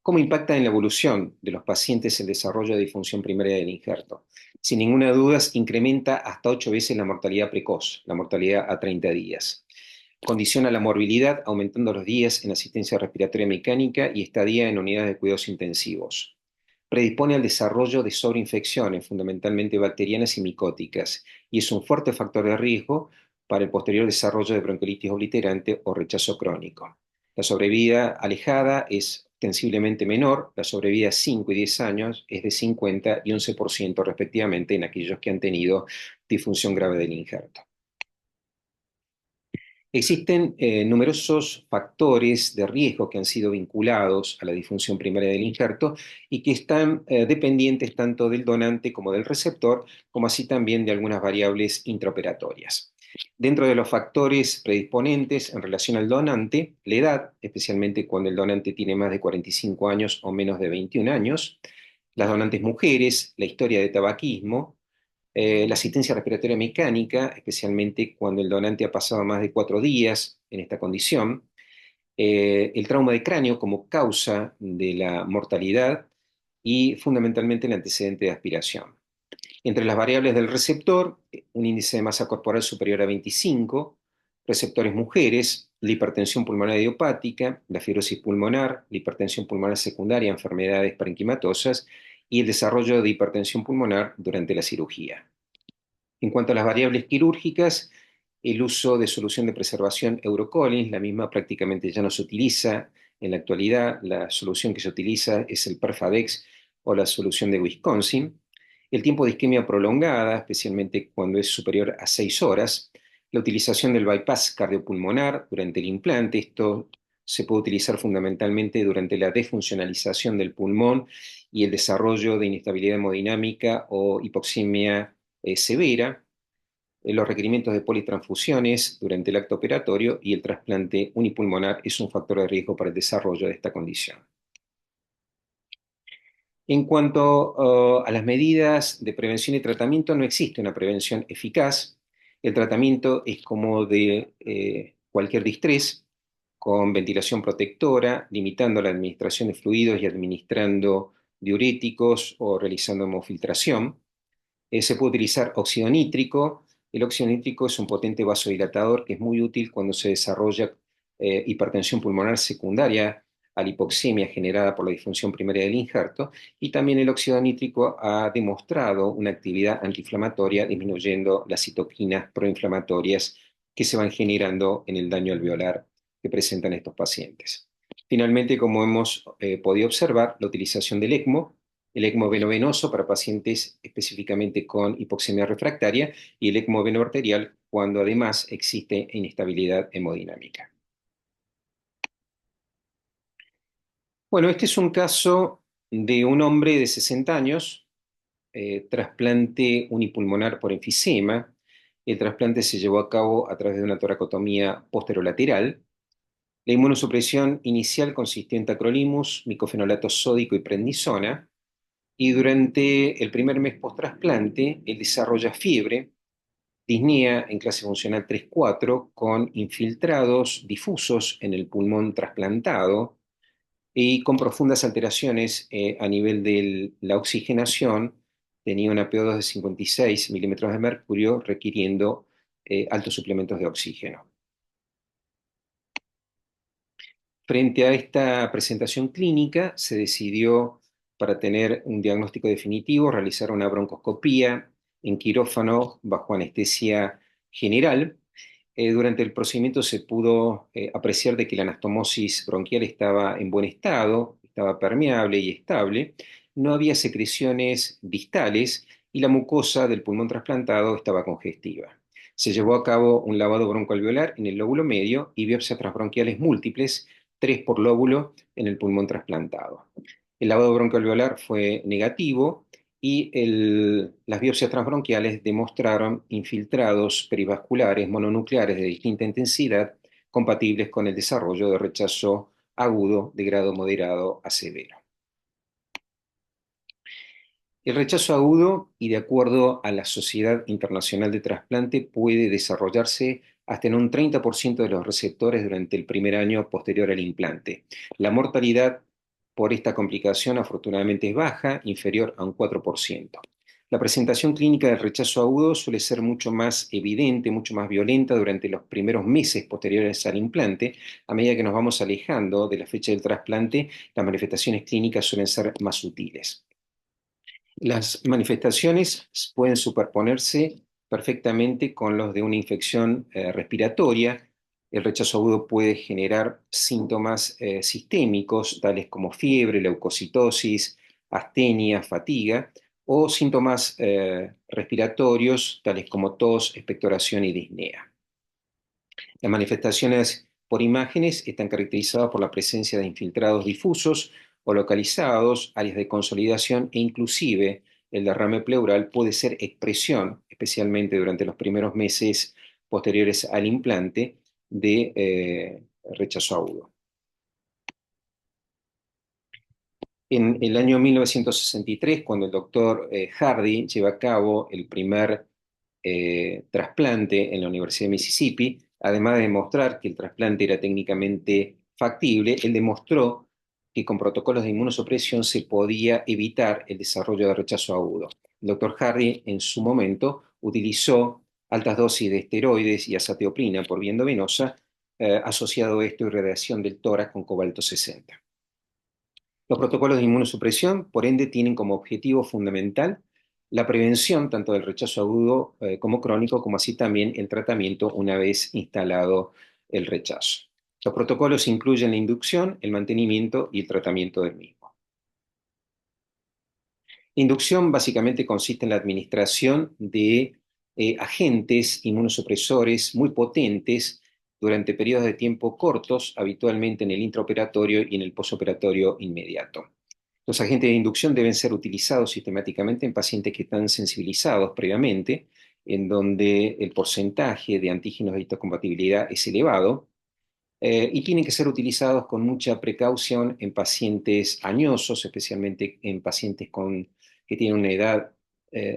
¿Cómo impacta en la evolución de los pacientes el desarrollo de disfunción primaria del injerto? Sin ninguna duda, incrementa hasta 8 veces la mortalidad precoz, la mortalidad a 30 días. Condiciona la morbilidad, aumentando los días en asistencia respiratoria mecánica y estadía en unidades de cuidados intensivos. Predispone al desarrollo de sobreinfecciones, fundamentalmente bacterianas y micóticas, y es un fuerte factor de riesgo para el posterior desarrollo de bronquiolitis obliterante o rechazo crónico. La sobrevida alejada es ostensiblemente menor, la sobrevida a 5 y 10 años es de 50 y 11% respectivamente en aquellos que han tenido disfunción grave del injerto. Existen numerosos factores de riesgo que han sido vinculados a la disfunción primaria del injerto y que están dependientes tanto del donante como del receptor, como así también de algunas variables intraoperatorias. Dentro de los factores predisponentes en relación al donante, la edad, especialmente cuando el donante tiene más de 45 años o menos de 21 años, las donantes mujeres, la historia de tabaquismo, la asistencia respiratoria mecánica, especialmente cuando el donante ha pasado más de 4 días en esta condición, el trauma de cráneo como causa de la mortalidad y fundamentalmente el antecedente de aspiración. Entre las variables del receptor, un índice de masa corporal superior a 25, receptores mujeres, la hipertensión pulmonar idiopática, la fibrosis pulmonar, la hipertensión pulmonar secundaria, enfermedades parenquimatosas y el desarrollo de hipertensión pulmonar durante la cirugía. En cuanto a las variables quirúrgicas, el uso de solución de preservación Eurocolins, la misma prácticamente ya no se utiliza en la actualidad, la solución que se utiliza es el Perfadex o la solución de Wisconsin. El tiempo de isquemia prolongada, especialmente cuando es superior a 6 horas, la utilización del bypass cardiopulmonar durante el implante, esto se puede utilizar fundamentalmente durante la desfuncionalización del pulmón y el desarrollo de inestabilidad hemodinámica o hipoxemia severa, los requerimientos de politransfusiones durante el acto operatorio y el trasplante unipulmonar es un factor de riesgo para el desarrollo de esta condición. En cuanto a las medidas de prevención y tratamiento, no existe una prevención eficaz. El tratamiento es como de cualquier distrés, con ventilación protectora, limitando la administración de fluidos y administrando diuréticos o realizando hemofiltración. Se puede utilizar óxido nítrico. El óxido nítrico es un potente vasodilatador que es muy útil cuando se desarrolla hipertensión pulmonar secundaria a la hipoxemia generada por la disfunción primaria del injerto, y también el óxido nítrico ha demostrado una actividad antiinflamatoria disminuyendo las citoquinas proinflamatorias que se van generando en el daño alveolar que presentan estos pacientes. Finalmente, como hemos podido observar, la utilización del ECMO, el ECMO venovenoso para pacientes específicamente con hipoxemia refractaria, y el ECMO venoarterial cuando además existe inestabilidad hemodinámica. Bueno, este es un caso de un hombre de 60 años, trasplante unipulmonar por enfisema. El trasplante se llevó a cabo a través de una toracotomía posterolateral. La inmunosupresión inicial consistió en tacrolimus, micofenolato sódico y prednisona. Y durante el primer mes post-trasplante, él desarrolla fiebre, disnea en clase funcional 3-4, con infiltrados difusos en el pulmón trasplantado y con profundas alteraciones a nivel de la oxigenación. Tenía una PO2 de 56 milímetros de mercurio, requiriendo altos suplementos de oxígeno. Frente a esta presentación clínica, se decidió, para tener un diagnóstico definitivo, realizar una broncoscopía en quirófano bajo anestesia general. Durante el procedimiento se pudo apreciar de que la anastomosis bronquial estaba en buen estado, estaba permeable y estable, no había secreciones distales y la mucosa del pulmón trasplantado estaba congestiva. Se llevó a cabo un lavado broncoalveolar en el lóbulo medio y biopsias transbronquiales múltiples, 3 por lóbulo, en el pulmón trasplantado. El lavado broncoalveolar fue negativo y las biopsias transbronquiales demostraron infiltrados perivasculares mononucleares de distinta intensidad compatibles con el desarrollo de rechazo agudo de grado moderado a severo. El rechazo agudo, y de acuerdo a la Sociedad Internacional de Trasplante, puede desarrollarse hasta en un 30% de los receptores durante el primer año posterior al implante. La mortalidad por esta complicación afortunadamente es baja, inferior a un 4%. La presentación clínica del rechazo agudo suele ser mucho más evidente, mucho más violenta durante los primeros meses posteriores al implante. A medida que nos vamos alejando de la fecha del trasplante, las manifestaciones clínicas suelen ser más sutiles. Las manifestaciones pueden superponerse perfectamente con los de una infección respiratoria. El rechazo agudo puede generar síntomas sistémicos, tales como fiebre, leucocitosis, astenia, fatiga, o síntomas respiratorios, tales como tos, expectoración y disnea. Las manifestaciones por imágenes están caracterizadas por la presencia de infiltrados difusos o localizados, áreas de consolidación, e inclusive el derrame pleural puede ser expresión, especialmente durante los primeros meses posteriores al implante, de rechazo agudo. En el año 1963, cuando el doctor Hardy lleva a cabo el primer trasplante en la Universidad de Mississippi, además de demostrar que el trasplante era técnicamente factible, él demostró que con protocolos de inmunosupresión se podía evitar el desarrollo de rechazo agudo. El doctor Hardy en su momento utilizó altas dosis de esteroides y azatioprina por vía endovenosa, asociado a esto y radiación del tórax con cobalto 60. Los protocolos de inmunosupresión, por ende, tienen como objetivo fundamental la prevención tanto del rechazo agudo como crónico, como así también el tratamiento una vez instalado el rechazo. Los protocolos incluyen la inducción, el mantenimiento y el tratamiento del mismo. La inducción básicamente consiste en la administración de agentes inmunosupresores muy potentes durante periodos de tiempo cortos, habitualmente en el intraoperatorio y en el posoperatorio inmediato. Los agentes de inducción deben ser utilizados sistemáticamente en pacientes que están sensibilizados previamente, en donde el porcentaje de antígenos de histocompatibilidad es elevado, y tienen que ser utilizados con mucha precaución en pacientes añosos, especialmente en pacientes que tienen una edad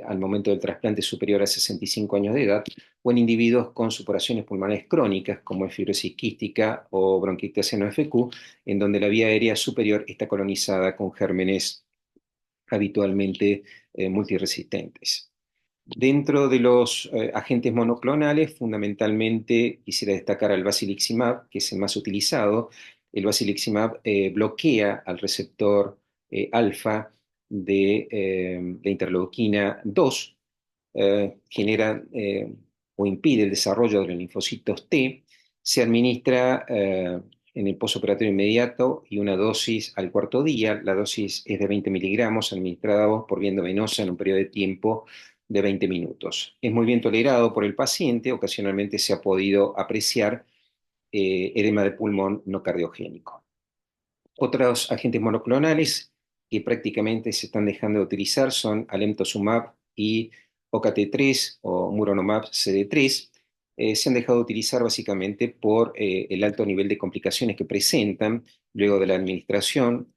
al momento del trasplante superior a 65 años de edad, o en individuos con supuraciones pulmonares crónicas, como es fibrosis quística o bronquitis FQ, en donde la vía aérea superior está colonizada con gérmenes habitualmente multiresistentes. Dentro de los agentes monoclonales, fundamentalmente quisiera destacar al basiliximab, que es el más utilizado. El basiliximab bloquea al receptor alfa de interleuquina 2, genera o impide el desarrollo de los linfocitos T, se administra en el postoperatorio inmediato y una dosis al cuarto día. La dosis es de 20 miligramos, administrada por vía venosa en un periodo de tiempo de 20 minutos. Es muy bien tolerado por el paciente, ocasionalmente se ha podido apreciar edema de pulmón no cardiogénico. Otros agentes monoclonales que prácticamente se están dejando de utilizar son alemtuzumab y OKT3 o muronomab CD3. Se han dejado de utilizar básicamente por el alto nivel de complicaciones que presentan luego de la administración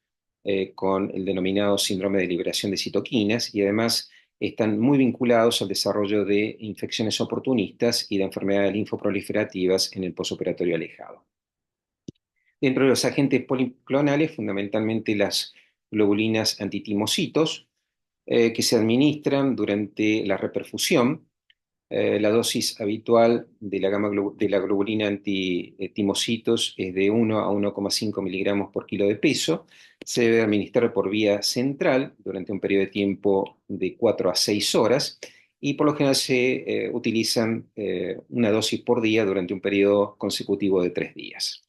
con el denominado síndrome de liberación de citoquinas, y además están muy vinculados al desarrollo de infecciones oportunistas y de enfermedades linfoproliferativas en el posoperatorio alejado. Dentro de los agentes policlonales, fundamentalmente las globulinas antitimocitos, que se administran durante la reperfusión. La dosis habitual de de la globulina antitimocitos es de 1 a 1,5 miligramos por kilo de peso. Se debe administrar por vía central durante un periodo de tiempo de 4 a 6 horas, y por lo general se utilizan una dosis por día durante un periodo consecutivo de 3 días.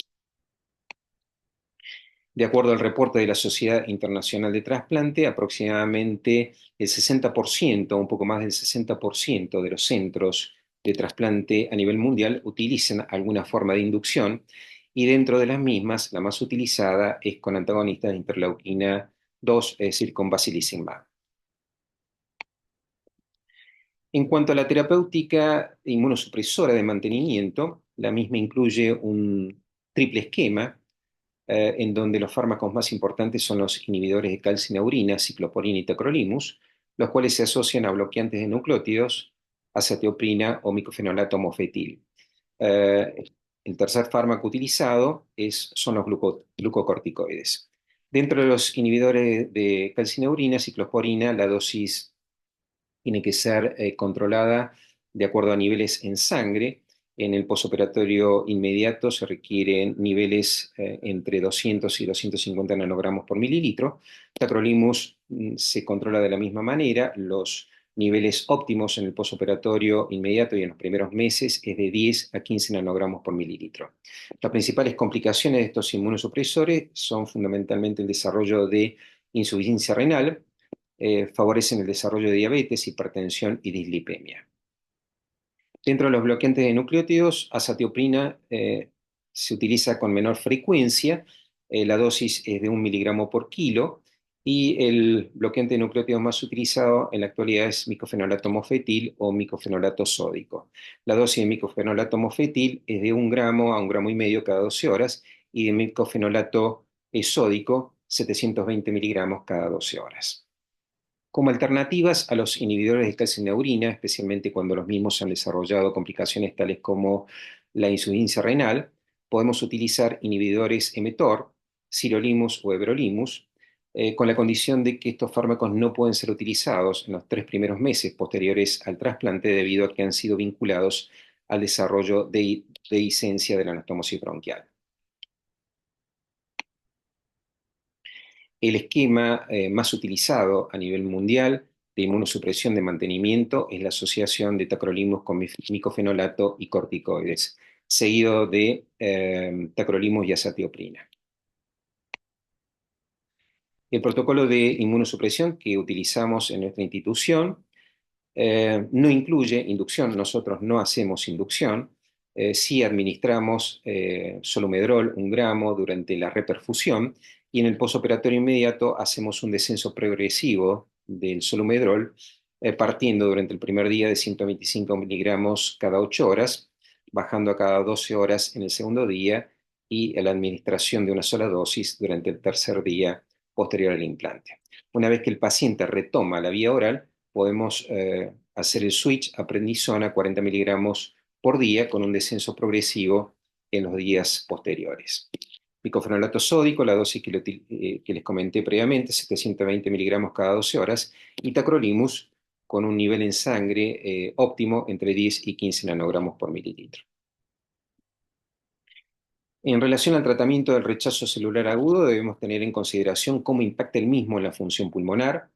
De acuerdo al reporte de la Sociedad Internacional de Trasplante, aproximadamente el 60%, un poco más del 60% de los centros de trasplante a nivel mundial utilizan alguna forma de inducción, y dentro de las mismas, la más utilizada es con antagonistas de interleuquina 2, es decir, con basilizumab. En cuanto a la terapéutica inmunosupresora de mantenimiento, la misma incluye un triple esquema en donde los fármacos más importantes son los inhibidores de calcineurina, cicloporina y tacrolimus, los cuales se asocian a bloqueantes de nucleótidos, azatioprina o micofenolato mofetil. Eh, el tercer fármaco utilizado son los glucocorticoides. Dentro de los inhibidores de calcineurina, ciclosporina, la dosis tiene que ser controlada de acuerdo a niveles en sangre. En el posoperatorio inmediato se requieren niveles entre 200 y 250 nanogramos por mililitro. Tacrolimus se controla de la misma manera. Los niveles óptimos en el posoperatorio inmediato y en los primeros meses es de 10 a 15 nanogramos por mililitro. Las principales complicaciones de estos inmunosupresores son fundamentalmente el desarrollo de insuficiencia renal, favorecen el desarrollo de diabetes, hipertensión y dislipemia. Dentro de los bloqueantes de nucleótidos, azatioprina se utiliza con menor frecuencia. La dosis es de 1 miligramo por kilo, y el bloqueante de nucleótidos más utilizado en la actualidad es micofenolato mofetil o micofenolato sódico. La dosis de micofenolato mofetil es de 1 gramo a 1 gramo y medio cada 12 horas, y de micofenolato sódico 720 miligramos cada 12 horas. Como alternativas a los inhibidores de calcineurina, especialmente cuando los mismos han desarrollado complicaciones tales como la insuficiencia renal, podemos utilizar inhibidores mTOR, sirolimus o everolimus, con la condición de que estos fármacos no pueden ser utilizados en los 3 primeros meses posteriores al trasplante, debido a que han sido vinculados al desarrollo de dehiscencia de la anastomosis bronquial. El esquema más utilizado a nivel mundial de inmunosupresión de mantenimiento es la asociación de tacrolimus con micofenolato y corticoides, seguido de tacrolimus y azatioprina. El protocolo de inmunosupresión que utilizamos en nuestra institución no incluye inducción. Nosotros no hacemos inducción. Sí administramos solumedrol 1 gramo durante la reperfusión, y en el posoperatorio inmediato hacemos un descenso progresivo del solumedrol, partiendo durante el primer día de 125 miligramos cada 8 horas, bajando a cada 12 horas en el segundo día, y a la administración de una sola dosis durante el tercer día posterior al implante. Una vez que el paciente retoma la vía oral, podemos hacer el switch a prednisona 40 miligramos por día con un descenso progresivo en los días posteriores. Bicofenolato sódico, la dosis que les comenté previamente, 720 miligramos cada 12 horas, y tacrolimus con un nivel en sangre óptimo entre 10 y 15 nanogramos por mililitro. En relación al tratamiento del rechazo celular agudo, debemos tener en consideración cómo impacta el mismo en la función pulmonar.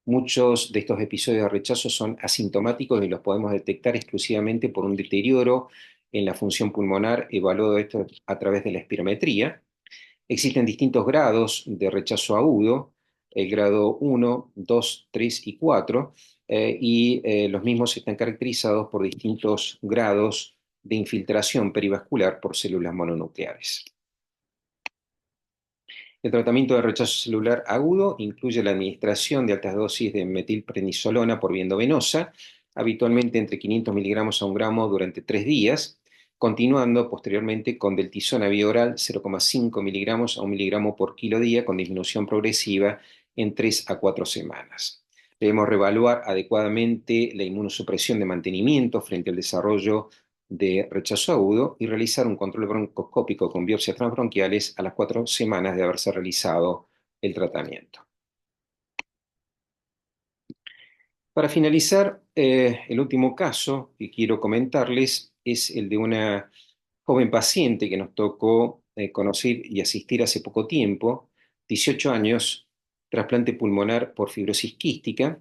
Muchos de estos episodios de rechazo son asintomáticos y los podemos detectar exclusivamente por un deterioro en la función pulmonar, evaluado esto a través de la espirometría. Existen distintos grados de rechazo agudo, el grado 1, 2, 3 y 4, y los mismos están caracterizados por distintos grados de infiltración perivascular por células mononucleares. El tratamiento de rechazo celular agudo incluye la administración de altas dosis de metilprednisolona por vía endovenosa, habitualmente entre 500 miligramos a 1 gramo durante 3 días, continuando posteriormente con deltisona vía oral 0,5 miligramos a 1 miligramo por kilo día, con disminución progresiva en 3 a 4 semanas. Debemos reevaluar adecuadamente la inmunosupresión de mantenimiento frente al desarrollo de rechazo agudo y realizar un control broncoscópico con biopsias transbronquiales a las 4 semanas de haberse realizado el tratamiento. Para finalizar, el último caso que quiero comentarles es el de una joven paciente que nos tocó conocer y asistir hace poco tiempo, 18 años, trasplante pulmonar por fibrosis quística.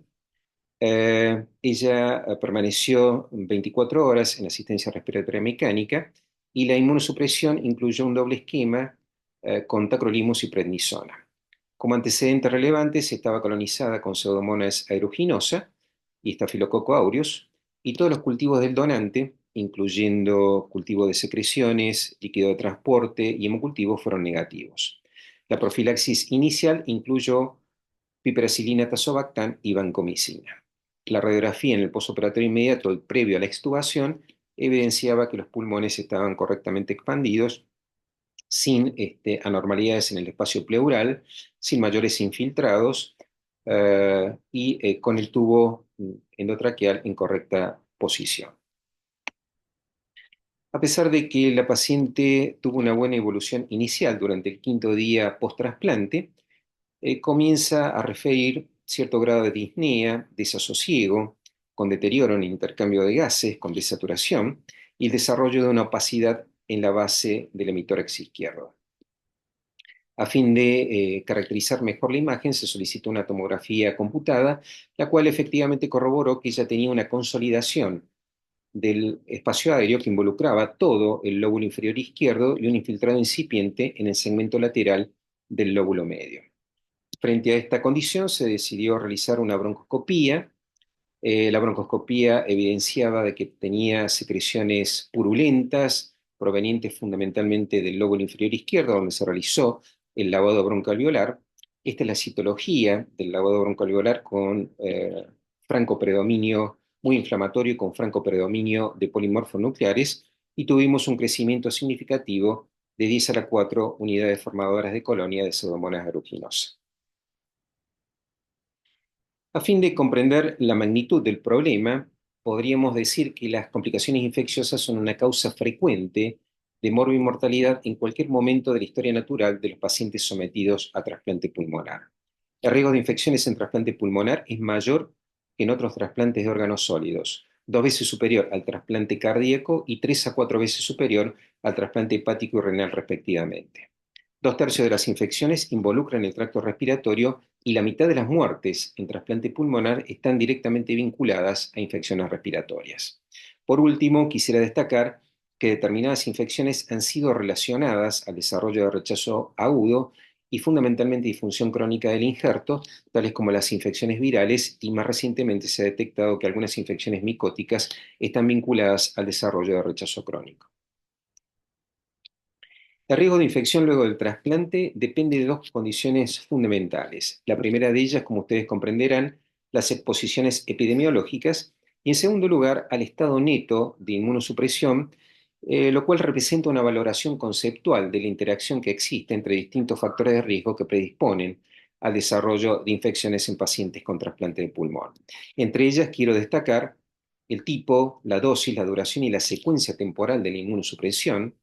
Ella permaneció 24 horas en asistencia respiratoria mecánica y la inmunosupresión incluyó un doble esquema con tacrolimus y prednisona. Como antecedentes relevantes, estaba colonizada con Pseudomonas aeruginosa y Staphylococcus aureus, y todos los cultivos del donante, incluyendo cultivo de secreciones, líquido de transporte y hemocultivos, fueron negativos. La profilaxis inicial incluyó piperacilina tazobactam y vancomicina. La radiografía en el postoperatorio inmediato y previo a la extubación evidenciaba que los pulmones estaban correctamente expandidos, sin anormalidades en el espacio pleural, sin mayores infiltrados y con el tubo endotraqueal en correcta posición. A pesar de que la paciente tuvo una buena evolución inicial durante el 5.º día post-trasplante, comienza a referir cierto grado de disnea, desasosiego, con deterioro en el intercambio de gases, con desaturación, y el desarrollo de una opacidad en la base del hemitórax izquierdo. A fin de caracterizar mejor la imagen, se solicitó una tomografía computada, la cual efectivamente corroboró que ella tenía una consolidación del espacio aéreo que involucraba todo el lóbulo inferior izquierdo y un infiltrado incipiente en el segmento lateral del lóbulo medio. Frente a esta condición se decidió realizar una broncoscopía. La broncoscopía evidenciaba de que tenía secreciones purulentas provenientes fundamentalmente del lóbulo inferior izquierdo, donde se realizó el lavado broncoalveolar. Esta es la citología del lavado broncoalveolar con franco predominio muy inflamatorio y con franco predominio de polimorfos nucleares, y tuvimos un crecimiento significativo de 10 a la 4 unidades formadoras de colonia de Pseudomonas aeruginosa. A fin de comprender la magnitud del problema, podríamos decir que las complicaciones infecciosas son una causa frecuente de morbimortalidad en cualquier momento de la historia natural de los pacientes sometidos a trasplante pulmonar. El riesgo de infecciones en trasplante pulmonar es mayor que en otros trasplantes de órganos sólidos, 2 veces superior al trasplante cardíaco y 3 a 4 veces superior al trasplante hepático y renal respectivamente. 2/3 de las infecciones involucran el tracto respiratorio y la mitad de las muertes en trasplante pulmonar están directamente vinculadas a infecciones respiratorias. Por último, quisiera destacar que determinadas infecciones han sido relacionadas al desarrollo de rechazo agudo y fundamentalmente disfunción crónica del injerto, tales como las infecciones virales, y más recientemente se ha detectado que algunas infecciones micóticas están vinculadas al desarrollo de rechazo crónico. El riesgo de infección luego del trasplante depende de 2 condiciones fundamentales. La primera de ellas, como ustedes comprenderán, las exposiciones epidemiológicas, y en segundo lugar, al estado neto de inmunosupresión, lo cual representa una valoración conceptual de la interacción que existe entre distintos factores de riesgo que predisponen al desarrollo de infecciones en pacientes con trasplante de pulmón. Entre ellas quiero destacar el tipo, la dosis, la duración y la secuencia temporal de la inmunosupresión,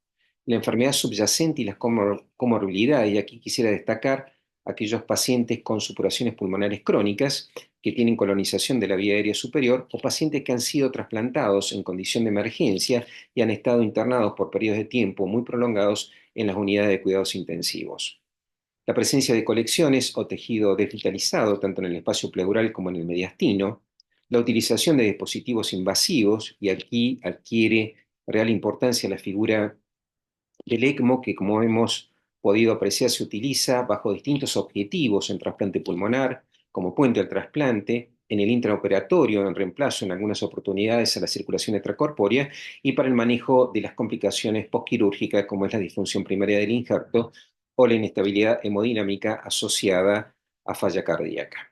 la enfermedad subyacente y las comorbilidades, y aquí quisiera destacar aquellos pacientes con supuraciones pulmonares crónicas que tienen colonización de la vía aérea superior o pacientes que han sido trasplantados en condición de emergencia y han estado internados por periodos de tiempo muy prolongados en las unidades de cuidados intensivos. La presencia de colecciones o tejido desvitalizado, tanto en el espacio pleural como en el mediastino, la utilización de dispositivos invasivos, y aquí adquiere real importancia la figura del ECMO, que como hemos podido apreciar se utiliza bajo distintos objetivos en trasplante pulmonar, como puente al trasplante, en el intraoperatorio, en reemplazo en algunas oportunidades a la circulación extracorpórea, y para el manejo de las complicaciones postquirúrgicas, como es la disfunción primaria del injerto o la inestabilidad hemodinámica asociada a falla cardíaca.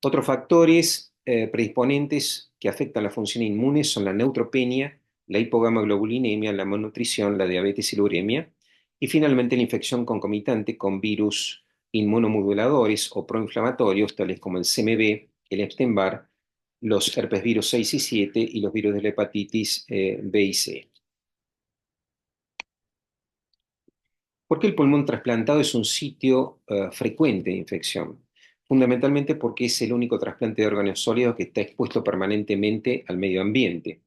Otros factores predisponentes que afectan la función inmune son la neutropenia, la hipogamaglobulinemia, la malnutrición, la diabetes y la uremia, y finalmente la infección concomitante con virus inmunomoduladores o proinflamatorios, tales como el CMV, el Epstein-Barr, los herpes virus 6 y 7 y los virus de la hepatitis B y C. ¿Por qué el pulmón trasplantado es un sitio frecuente de infección? Fundamentalmente porque es el único trasplante de órganos sólidos que está expuesto permanentemente al medio ambiente.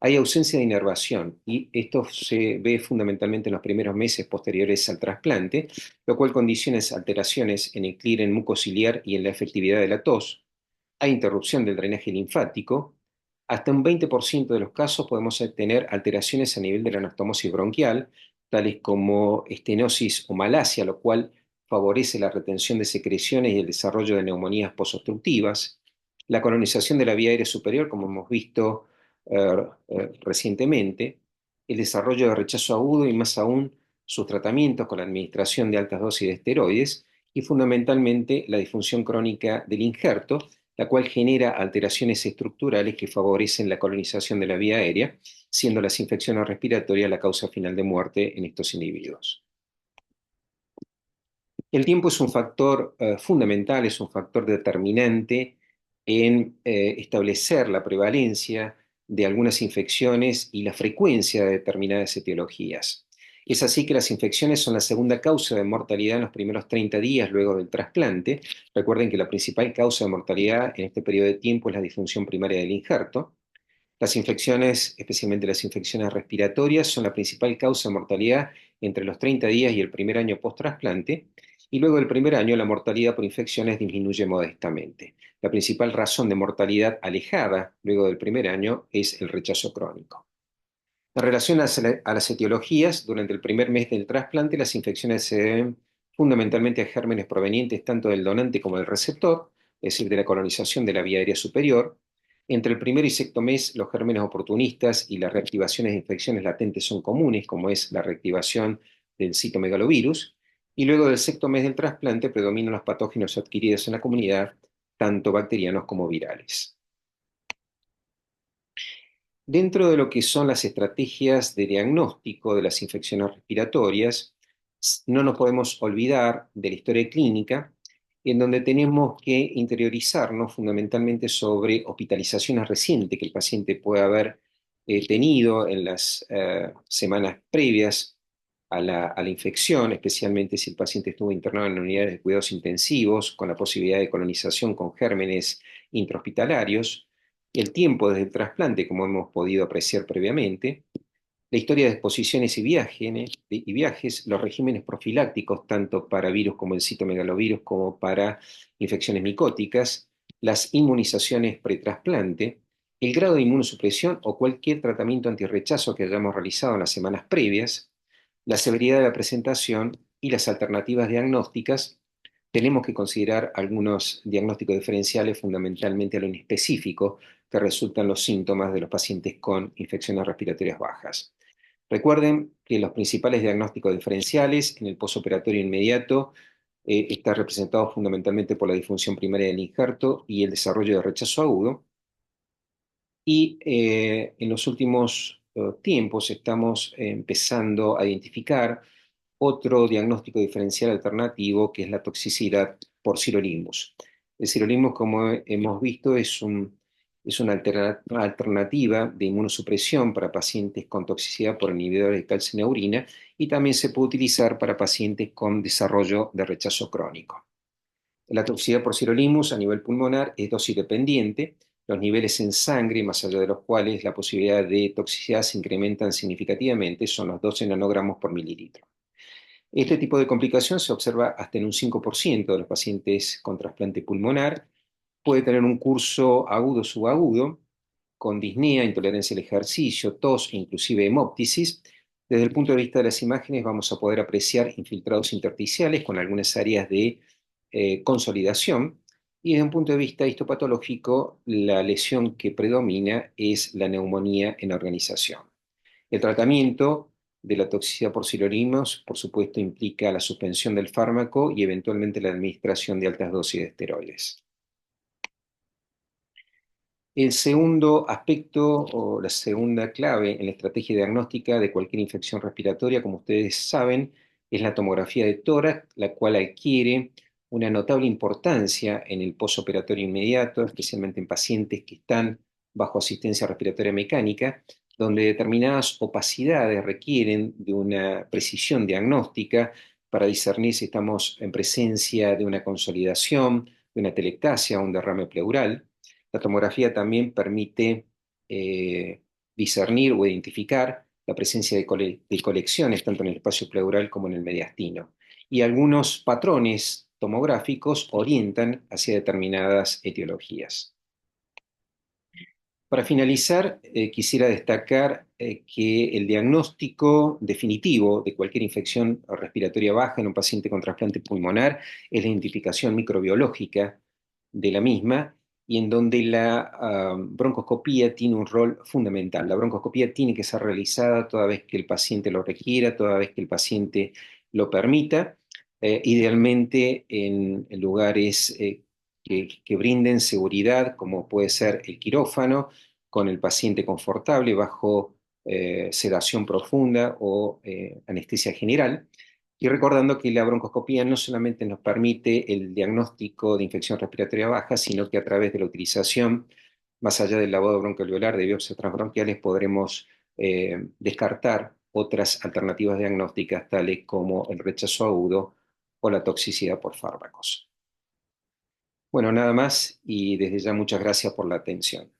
Hay ausencia de inervación y esto se ve fundamentalmente en los primeros meses posteriores al trasplante, lo cual condiciona alteraciones en el clearance mucociliar y en la efectividad de la tos. Hay interrupción del drenaje linfático. Hasta un 20% de los casos podemos tener alteraciones a nivel de la anastomosis bronquial, tales como estenosis o malasia, lo cual favorece la retención de secreciones y el desarrollo de neumonías posobstructivas. La colonización de la vía aérea superior, como hemos visto recientemente, el desarrollo de rechazo agudo y más aún sus tratamientos con la administración de altas dosis de esteroides y fundamentalmente la disfunción crónica del injerto, la cual genera alteraciones estructurales que favorecen la colonización de la vía aérea, siendo las infecciones respiratorias la causa final de muerte en estos individuos. El tiempo es un factor fundamental, es un factor determinante en establecer la prevalencia de algunas infecciones y la frecuencia de determinadas etiologías. Es así que las infecciones son la segunda causa de mortalidad en los primeros 30 días luego del trasplante. Recuerden que la principal causa de mortalidad en este periodo de tiempo es la disfunción primaria del injerto. Las infecciones, especialmente las infecciones respiratorias, son la principal causa de mortalidad entre los 30 días y el primer año post-trasplante, y luego del primer año la mortalidad por infecciones disminuye modestamente. La principal razón de mortalidad alejada luego del primer año es el rechazo crónico. En relación a las etiologías, durante el primer mes del trasplante, las infecciones se deben fundamentalmente a gérmenes provenientes tanto del donante como del receptor, es decir, de la colonización de la vía aérea superior. Entre el primer y sexto mes, los gérmenes oportunistas y las reactivaciones de infecciones latentes son comunes, como es la reactivación del citomegalovirus. Y luego del sexto mes del trasplante predominan los patógenos adquiridos en la comunidad, tanto bacterianos como virales. Dentro de lo que son las estrategias de diagnóstico de las infecciones respiratorias, no nos podemos olvidar de la historia clínica, en donde tenemos que interiorizarnos fundamentalmente sobre hospitalizaciones recientes que el paciente puede haber tenido en las semanas previas a la infección, especialmente si el paciente estuvo internado en unidades de cuidados intensivos, con la posibilidad de colonización con gérmenes intrahospitalarios, el tiempo desde el trasplante, como hemos podido apreciar previamente, la historia de exposiciones y viajes, los regímenes profilácticos, tanto para virus como el citomegalovirus, como para infecciones micóticas, las inmunizaciones pretrasplante, el grado de inmunosupresión o cualquier tratamiento antirrechazo que hayamos realizado en las semanas previas, la severidad de la presentación y las alternativas diagnósticas. Tenemos que considerar algunos diagnósticos diferenciales, fundamentalmente a lo inespecífico, que resultan los síntomas de los pacientes con infecciones respiratorias bajas. Recuerden que los principales diagnósticos diferenciales en el posoperatorio inmediato está representado fundamentalmente por la disfunción primaria del injerto y el desarrollo de rechazo agudo. Y en los últimos tiempos estamos empezando a identificar otro diagnóstico diferencial alternativo, que es la toxicidad por sirolimus. El sirolimus, como hemos visto, es una alternativa de inmunosupresión para pacientes con toxicidad por inhibidores de calcineurina y también se puede utilizar para pacientes con desarrollo de rechazo crónico. La toxicidad por sirolimus a nivel pulmonar es dosis dependiente. Los niveles en sangre, más allá de los cuales la posibilidad de toxicidad se incrementan significativamente, son los 12 nanogramos por mililitro. Este tipo de complicación se observa hasta en un 5% de los pacientes con trasplante pulmonar. Puede tener un curso agudo subagudo, con disnea, intolerancia al ejercicio, tos e inclusive hemóptisis. Desde el punto de vista de las imágenes vamos a poder apreciar infiltrados intersticiales con algunas áreas de consolidación. Y desde un punto de vista histopatológico, la lesión que predomina es la neumonía en organización. El tratamiento de la toxicidad por sirolimus, por supuesto, implica la suspensión del fármaco y eventualmente la administración de altas dosis de esteroides. El segundo aspecto o la segunda clave en la estrategia diagnóstica de cualquier infección respiratoria, como ustedes saben, es la tomografía de tórax, la cual adquiere una notable importancia en el posoperatorio inmediato, especialmente en pacientes que están bajo asistencia respiratoria mecánica, donde determinadas opacidades requieren de una precisión diagnóstica para discernir si estamos en presencia de una consolidación, de una telectasia o un derrame pleural. La tomografía también permite discernir o identificar la presencia de colecciones tanto en el espacio pleural como en el mediastino. Y algunos patrones tomográficos orientan hacia determinadas etiologías. Para finalizar, quisiera destacar que el diagnóstico definitivo de cualquier infección respiratoria baja en un paciente con trasplante pulmonar es la identificación microbiológica de la misma y en donde la broncoscopía tiene un rol fundamental. La broncoscopía tiene que ser realizada toda vez que el paciente lo requiera, toda vez que el paciente lo permita, idealmente en lugares que brinden seguridad, como puede ser el quirófano, con el paciente confortable bajo sedación profunda o anestesia general. Y recordando que la broncoscopía no solamente nos permite el diagnóstico de infección respiratoria baja, sino que a través de la utilización, más allá del lavado broncoalveolar de biopsias transbronquiales, podremos descartar otras alternativas diagnósticas, tales como el rechazo agudo o la toxicidad por fármacos. Bueno, nada más y desde ya muchas gracias por la atención.